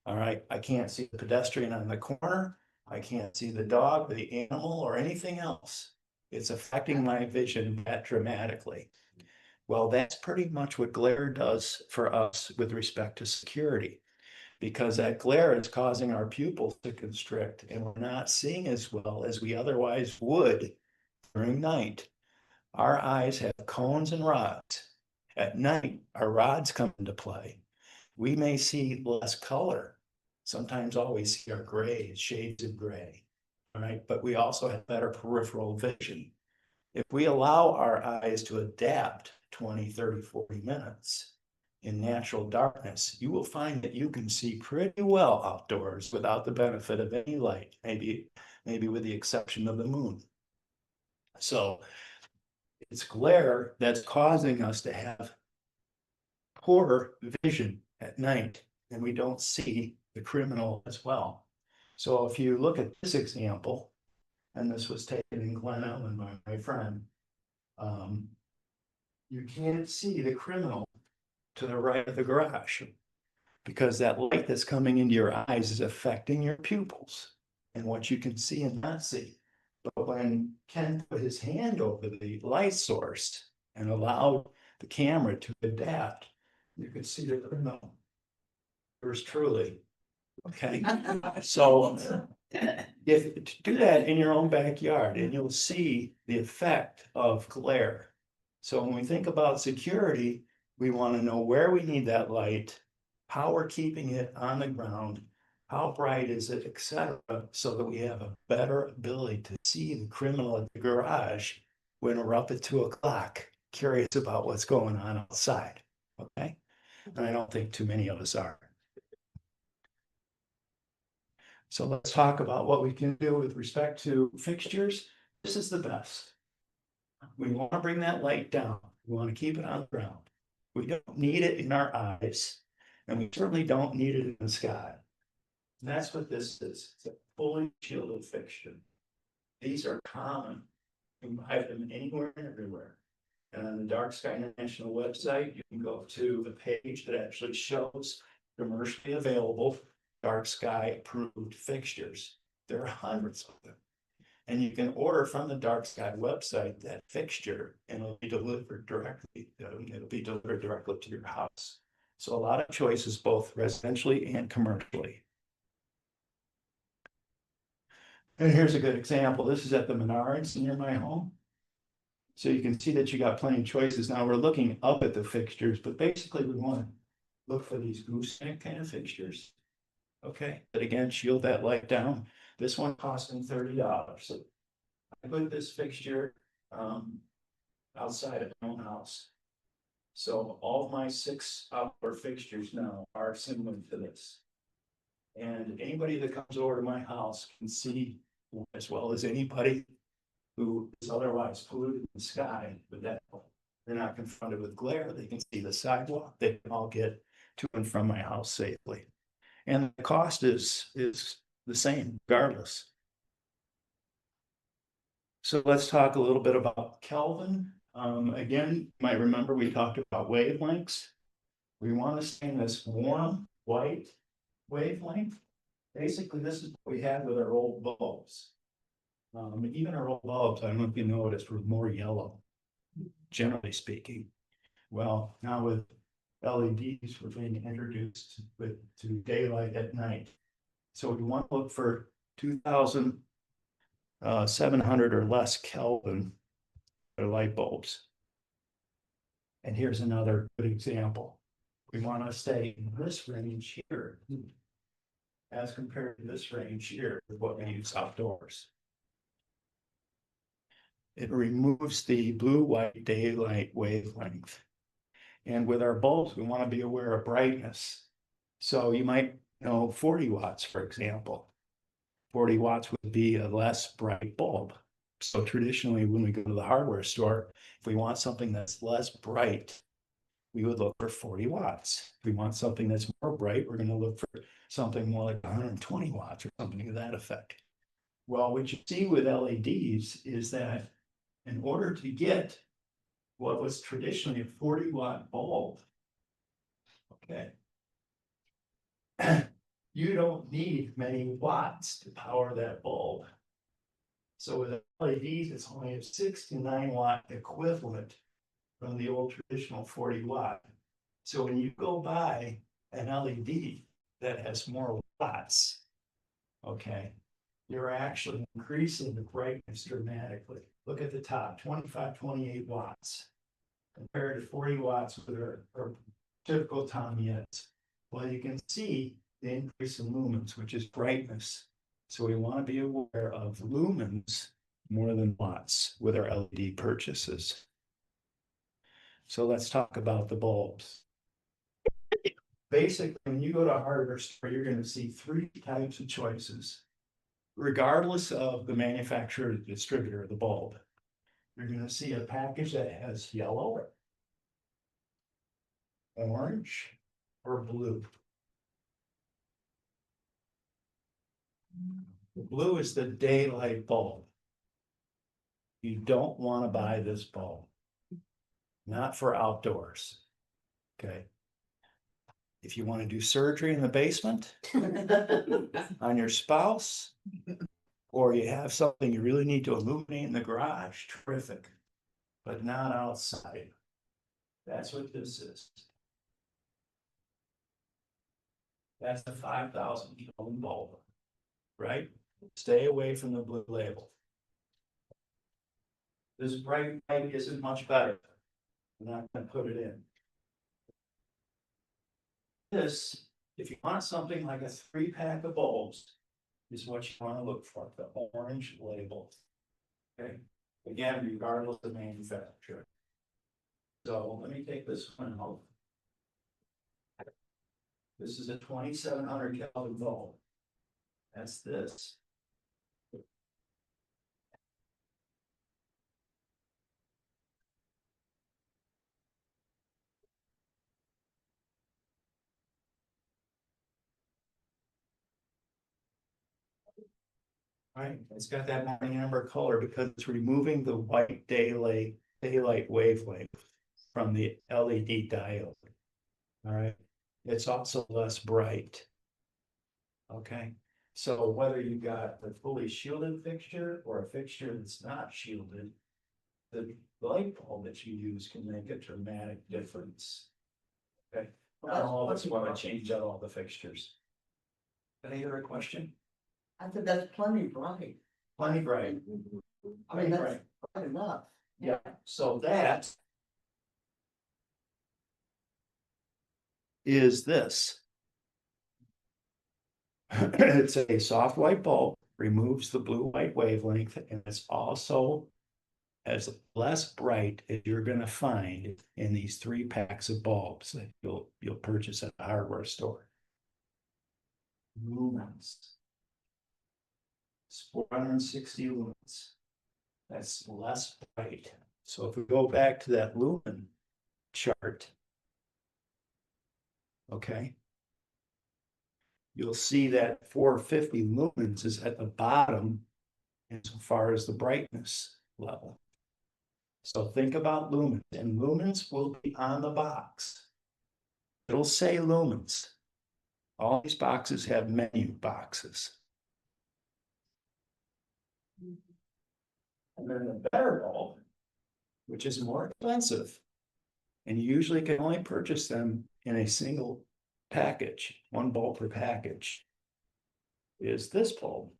All right, I can't see the pedestrian on the corner. I can't see the dog, the animal, or anything else. It's affecting my vision that dramatically. Well, that's pretty much what glare does for us with respect to security, because that glare is causing our pupils to constrict and we're not seeing as well as we otherwise would during night. Our eyes have cones and rods. At night, our rods come into play. We may see less color. Sometimes all we see are grays, shades of gray. All right, but we also have better peripheral vision. If we allow our eyes to adapt 20, 30, 40 minutes in natural darkness, you will find that you can see pretty well outdoors without the benefit of any light, maybe with the exception of the moon. So it's glare that's causing us to have poor vision at night, and we don't see the criminal as well. So if you look at this example, and this was taken in Glen Ellen by my friend, you can't see the criminal to the right of the garage because that light that's coming into your eyes is affecting your pupils and what you can see and not see. But when Ken put his hand over the light source and allowed the camera to adapt, you could see the criminal. Yours truly. Okay, so if do that in your own backyard and you'll see the effect of glare. So when we think about security, we want to know where we need that light, how we're keeping it on the ground, how bright is it, etc., so that we have a better ability to see the criminal at the garage when we're up at 2 o'clock, curious about what's going on outside. Okay, and I don't think too many of us are. So let's talk about what we can do with respect to fixtures. This is the best. We want to bring that light down. We want to keep it on the ground. We don't need it in our eyes, and we certainly don't need it in the sky. And that's what this is. It's a fully shielded fixture. These are common. You can buy them anywhere and everywhere. And on the Dark Sky International website, you can go to the page that actually shows commercially available dark sky approved fixtures. There are hundreds of them. And you can order from the Dark Sky website that fixture and it'll be delivered directly. It'll be delivered directly to your house. So a lot of choices, both residentially and commercially. And here's a good example. This is at the Menards near my home. So you can see that you got plenty of choices. Now we're looking up at the fixtures, but basically we want to look for these gooseneck kind of fixtures. Okay, but again, shield that light down. This one costing $30. So I put this fixture outside of my own house. So all of my 6 outdoor fixtures now are similar to this. And anybody that comes over to my house can see, as well as anybody who is otherwise polluted in the sky, but that they're not confronted with glare. They can see the sidewalk. They can all get to and from my house safely. And the cost is the same regardless. So let's talk a little bit about Kelvin. Again, you might remember we talked about wavelengths. We want to stay in this warm white wavelength. Basically, this is what we had with our old bulbs. Even our old bulbs, I don't know if you noticed, were more yellow, generally speaking. Well, now with LEDs, we're being introduced to daylight at night. So we want to look for 2,700 or less Kelvin for light bulbs. And here's another good example. We want to stay in this range here as compared to this range here with what we use outdoors. It removes the blue-white daylight wavelength. And with our bulbs, we want to be aware of brightness. So you might know 40 watts, for example. 40 watts would be a less bright bulb. So traditionally, when we go to the hardware store, if we want something that's less bright, we would look for 40 watts. If we want something that's more bright, we're going to look for something more like 120 watts or something to that effect. Well, what you see with LEDs is that in order to get what was traditionally a 40-watt bulb, okay, you don't need many watts to power that bulb. So with LEDs, it's only a 6 to 9 watt equivalent from the old traditional 40 watt. So when you go buy an LED that has more watts, okay, you're actually increasing the brightness dramatically. Look at the top, 25, 28 watts compared to 40 watts with our typical Tommyettes. Well, you can see the increase in lumens, which is brightness. So we want to be aware of lumens more than watts with our LED purchases. So let's talk about the bulbs. Basically, when you go to a hardware store, you're going to see 3 types of choices, regardless of the manufacturer or the distributor of the bulb. You're going to see a package that has yellow, orange, or blue. The blue is the daylight bulb. You don't want to buy this bulb. Not for outdoors. Okay. If you want to do surgery in the basement on your spouse, or you have something you really need to illuminate in the garage, terrific, but not outside. That's what this is. That's the 5,000 Kelvin bulb, right? Stay away from the blue label. This bright light isn't much better. I'm not going to put it in. This, if you want something like a 3-pack of bulbs, is what you want to look for, the orange label. Okay, again, regardless of manufacturer. So let me take this one out. This is a 2,700 Kelvin bulb. That's this. Right, it's got that morning amber color because it's removing the white daylight wavelength from the LED diode. All right, it's also less bright. Okay, so whether you got a fully shielded fixture or a fixture that's not shielded, the light bulb that you use can make a dramatic difference. Okay, not all of us want to change out all the fixtures. Any other question? I said, that's plenty bright. Plenty bright. I mean, that's Right. bright enough. Yeah, so that is this. It's a soft white bulb, removes the blue-white wavelength, and it's also as less bright as you're gonna find in these 3 packs of bulbs that you'll purchase at the hardware store. Lumens. It's 460 lumens. That's less bright. So if we go back to that lumen chart. Okay. You'll see that 450 lumens is at the bottom insofar as the brightness level. So think about lumens, and lumens will be on the box. It'll say lumens. All these boxes have menu boxes. And then the better bulb, which is more expensive, and you usually can only purchase them in a single package, 1 bulb per package, is this bulb.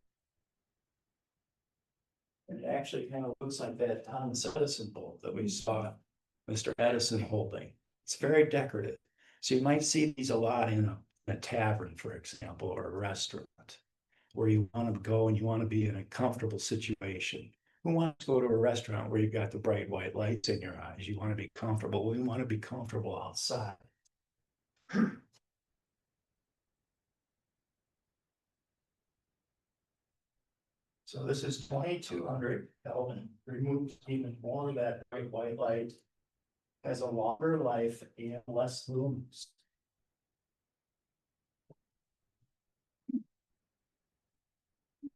It actually kind of looks like that Thomas Edison bulb that we saw Mr. Edison holding. It's very decorative. So you might see these a lot in a tavern, for example, or a restaurant, where you want to go and you want to be in a comfortable situation. Who wants to go to a restaurant where you've got the bright white lights in your eyes? You want to be comfortable. We want to be comfortable outside. So this is 2200 Kelvin, removes even more of that bright white light, has a longer life and less lumens.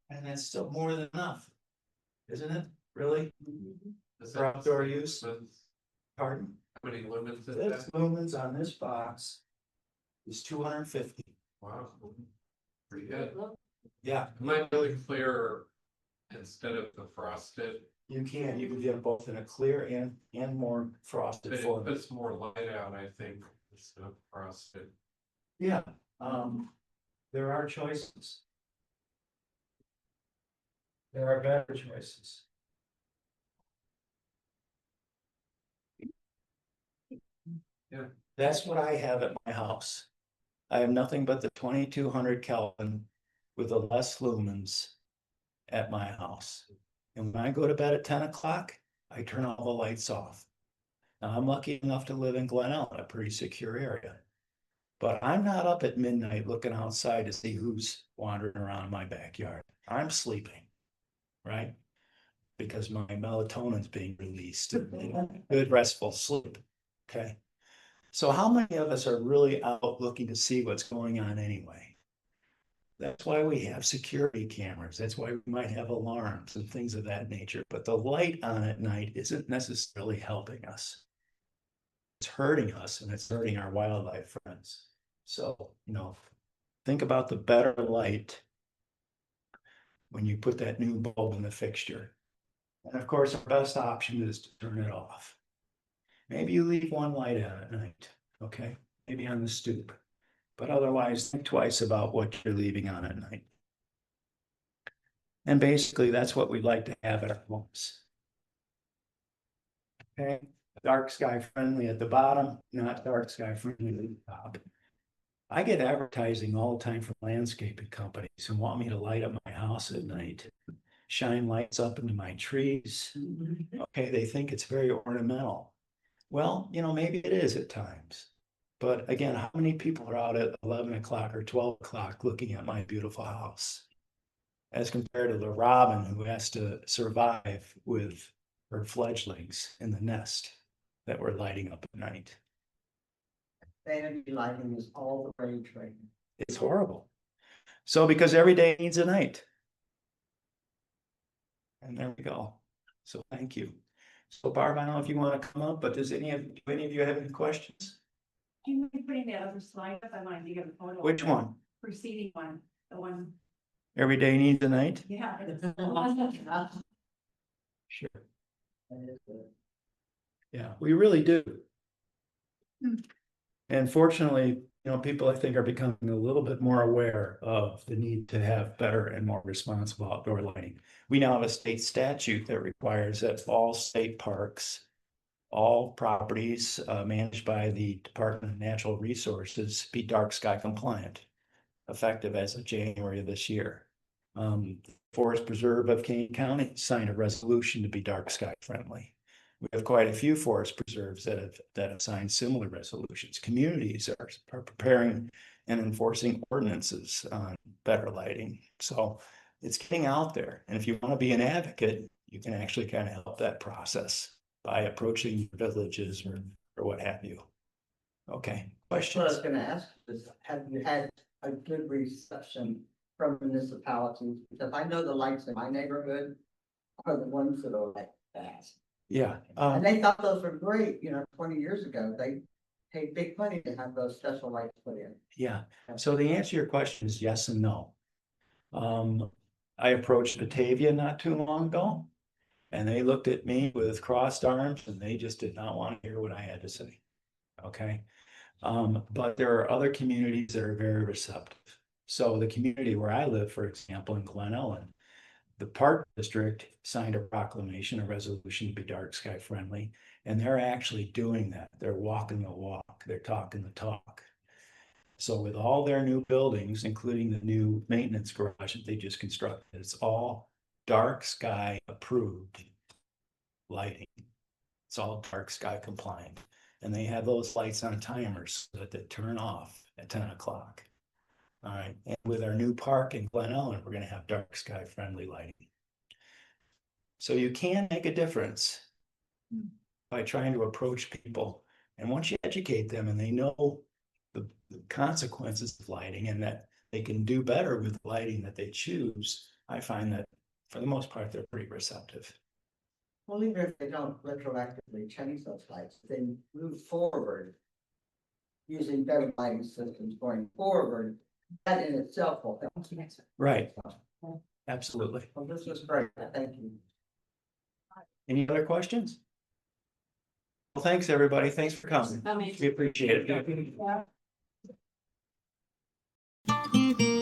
And that's still more than enough, isn't it? Really? For outdoor use? Pardon? How many lumens is This that? lumens on this box is 250. Wow. Pretty good. Yeah, Am I really clear instead of the frosted? you can get both in a clear and more frosted But it form. puts more light out, I think, instead of frosted. Yeah, there are choices. There are better choices. Yeah. That's what I have at my house. I have nothing but the 2200 Kelvin with the less lumens at my house. And when I go to bed at 10 o'clock, I turn all the lights off. Now, I'm lucky enough to live in Glen Ellen, a pretty secure area. But I'm not up at midnight looking outside to see who's wandering around my backyard. I'm sleeping, right? Because my melatonin's being released. Good restful sleep. Okay. So how many of us are really out looking to see what's going on anyway? That's why we have security cameras. That's why we might have alarms and things of that nature. But the light on at night isn't necessarily helping us. It's hurting us, and it's hurting our wildlife friends. So, think about the better light when you put that new bulb in the fixture. And of course, our best option is to turn it off. Maybe you leave 1 light on at night, okay? Maybe on the stoop. But otherwise, think twice about what you're leaving on at night. And basically, that's what we'd like to have at our homes. Okay, dark sky friendly at the bottom, not dark sky friendly at the top. I get advertising all the time from landscaping companies who want me to light up my house at night, shine lights up into my trees. Okay, they think it's very ornamental. Well, maybe it is at times. But again, how many people are out at 11 o'clock or 12 o'clock looking at my beautiful house? As compared to the robin who has to survive with her fledglings in the nest that we're lighting up at night. Vanity lighting is all the rage right now. It's horrible. So because every day needs a night. And there we go. So thank you. So Barb, I don't know if you want to come up, but do any of you have any questions? Do you mind putting that other slide up? I wanted to get a photo. of Which the one? Preceding one, the one, Every day needs a night? yeah. Sure. That is good. Yeah, we really do. And fortunately, people I think are becoming a little bit more aware of the need to have better and more responsible outdoor lighting. We now have a state statute that requires that all state parks, all properties managed by the Department of Natural Resources be dark sky compliant, effective as of January of this year. Forest Preserve of Kane County signed a resolution to be dark sky friendly. We have quite a few forest preserves that have signed similar resolutions. Communities are preparing and enforcing ordinances on better lighting. So it's getting out there. And if you want to be an advocate, you can actually kind of help that process by approaching villages or what have you. Okay, What I questions? was gonna ask is, have you had a good reception from municipalities? Because I know the lights in my neighborhood are the ones that are like that. Yeah. And they thought those were great, 20 years ago. They paid big money to have those special lights put in. Yeah, so the answer to your question is yes and no. I approached Batavia not too long ago, and they looked at me with crossed arms and they just did not want to hear what I had to say. Okay. But there are other communities that are very receptive. So the community where I live, for example, in Glen Ellen, the park district signed a proclamation, a resolution to be dark sky friendly, and they're actually doing that. They're walking the walk, they're talking the talk. So with all their new buildings, including the new maintenance garage that they just constructed, it's all dark sky approved lighting. It's all dark sky compliant. And they have those lights on timers so that they turn off at 10 o'clock. All right, and with our new park in Glen Ellen, we're gonna have dark sky friendly lighting. So you can make a difference by trying to approach people. And once you educate them and they know the consequences of lighting and that they can do better with the lighting that they choose, I find that for the most part, they're pretty receptive. Well, even if they don't retroactively change those lights, they move forward using better lighting systems going forward, that in itself will help. Right, absolutely. Well, this was great. Thank you. Any other questions? Well, thanks, everybody. Thanks for coming. I mean, We appreciate it. Yeah.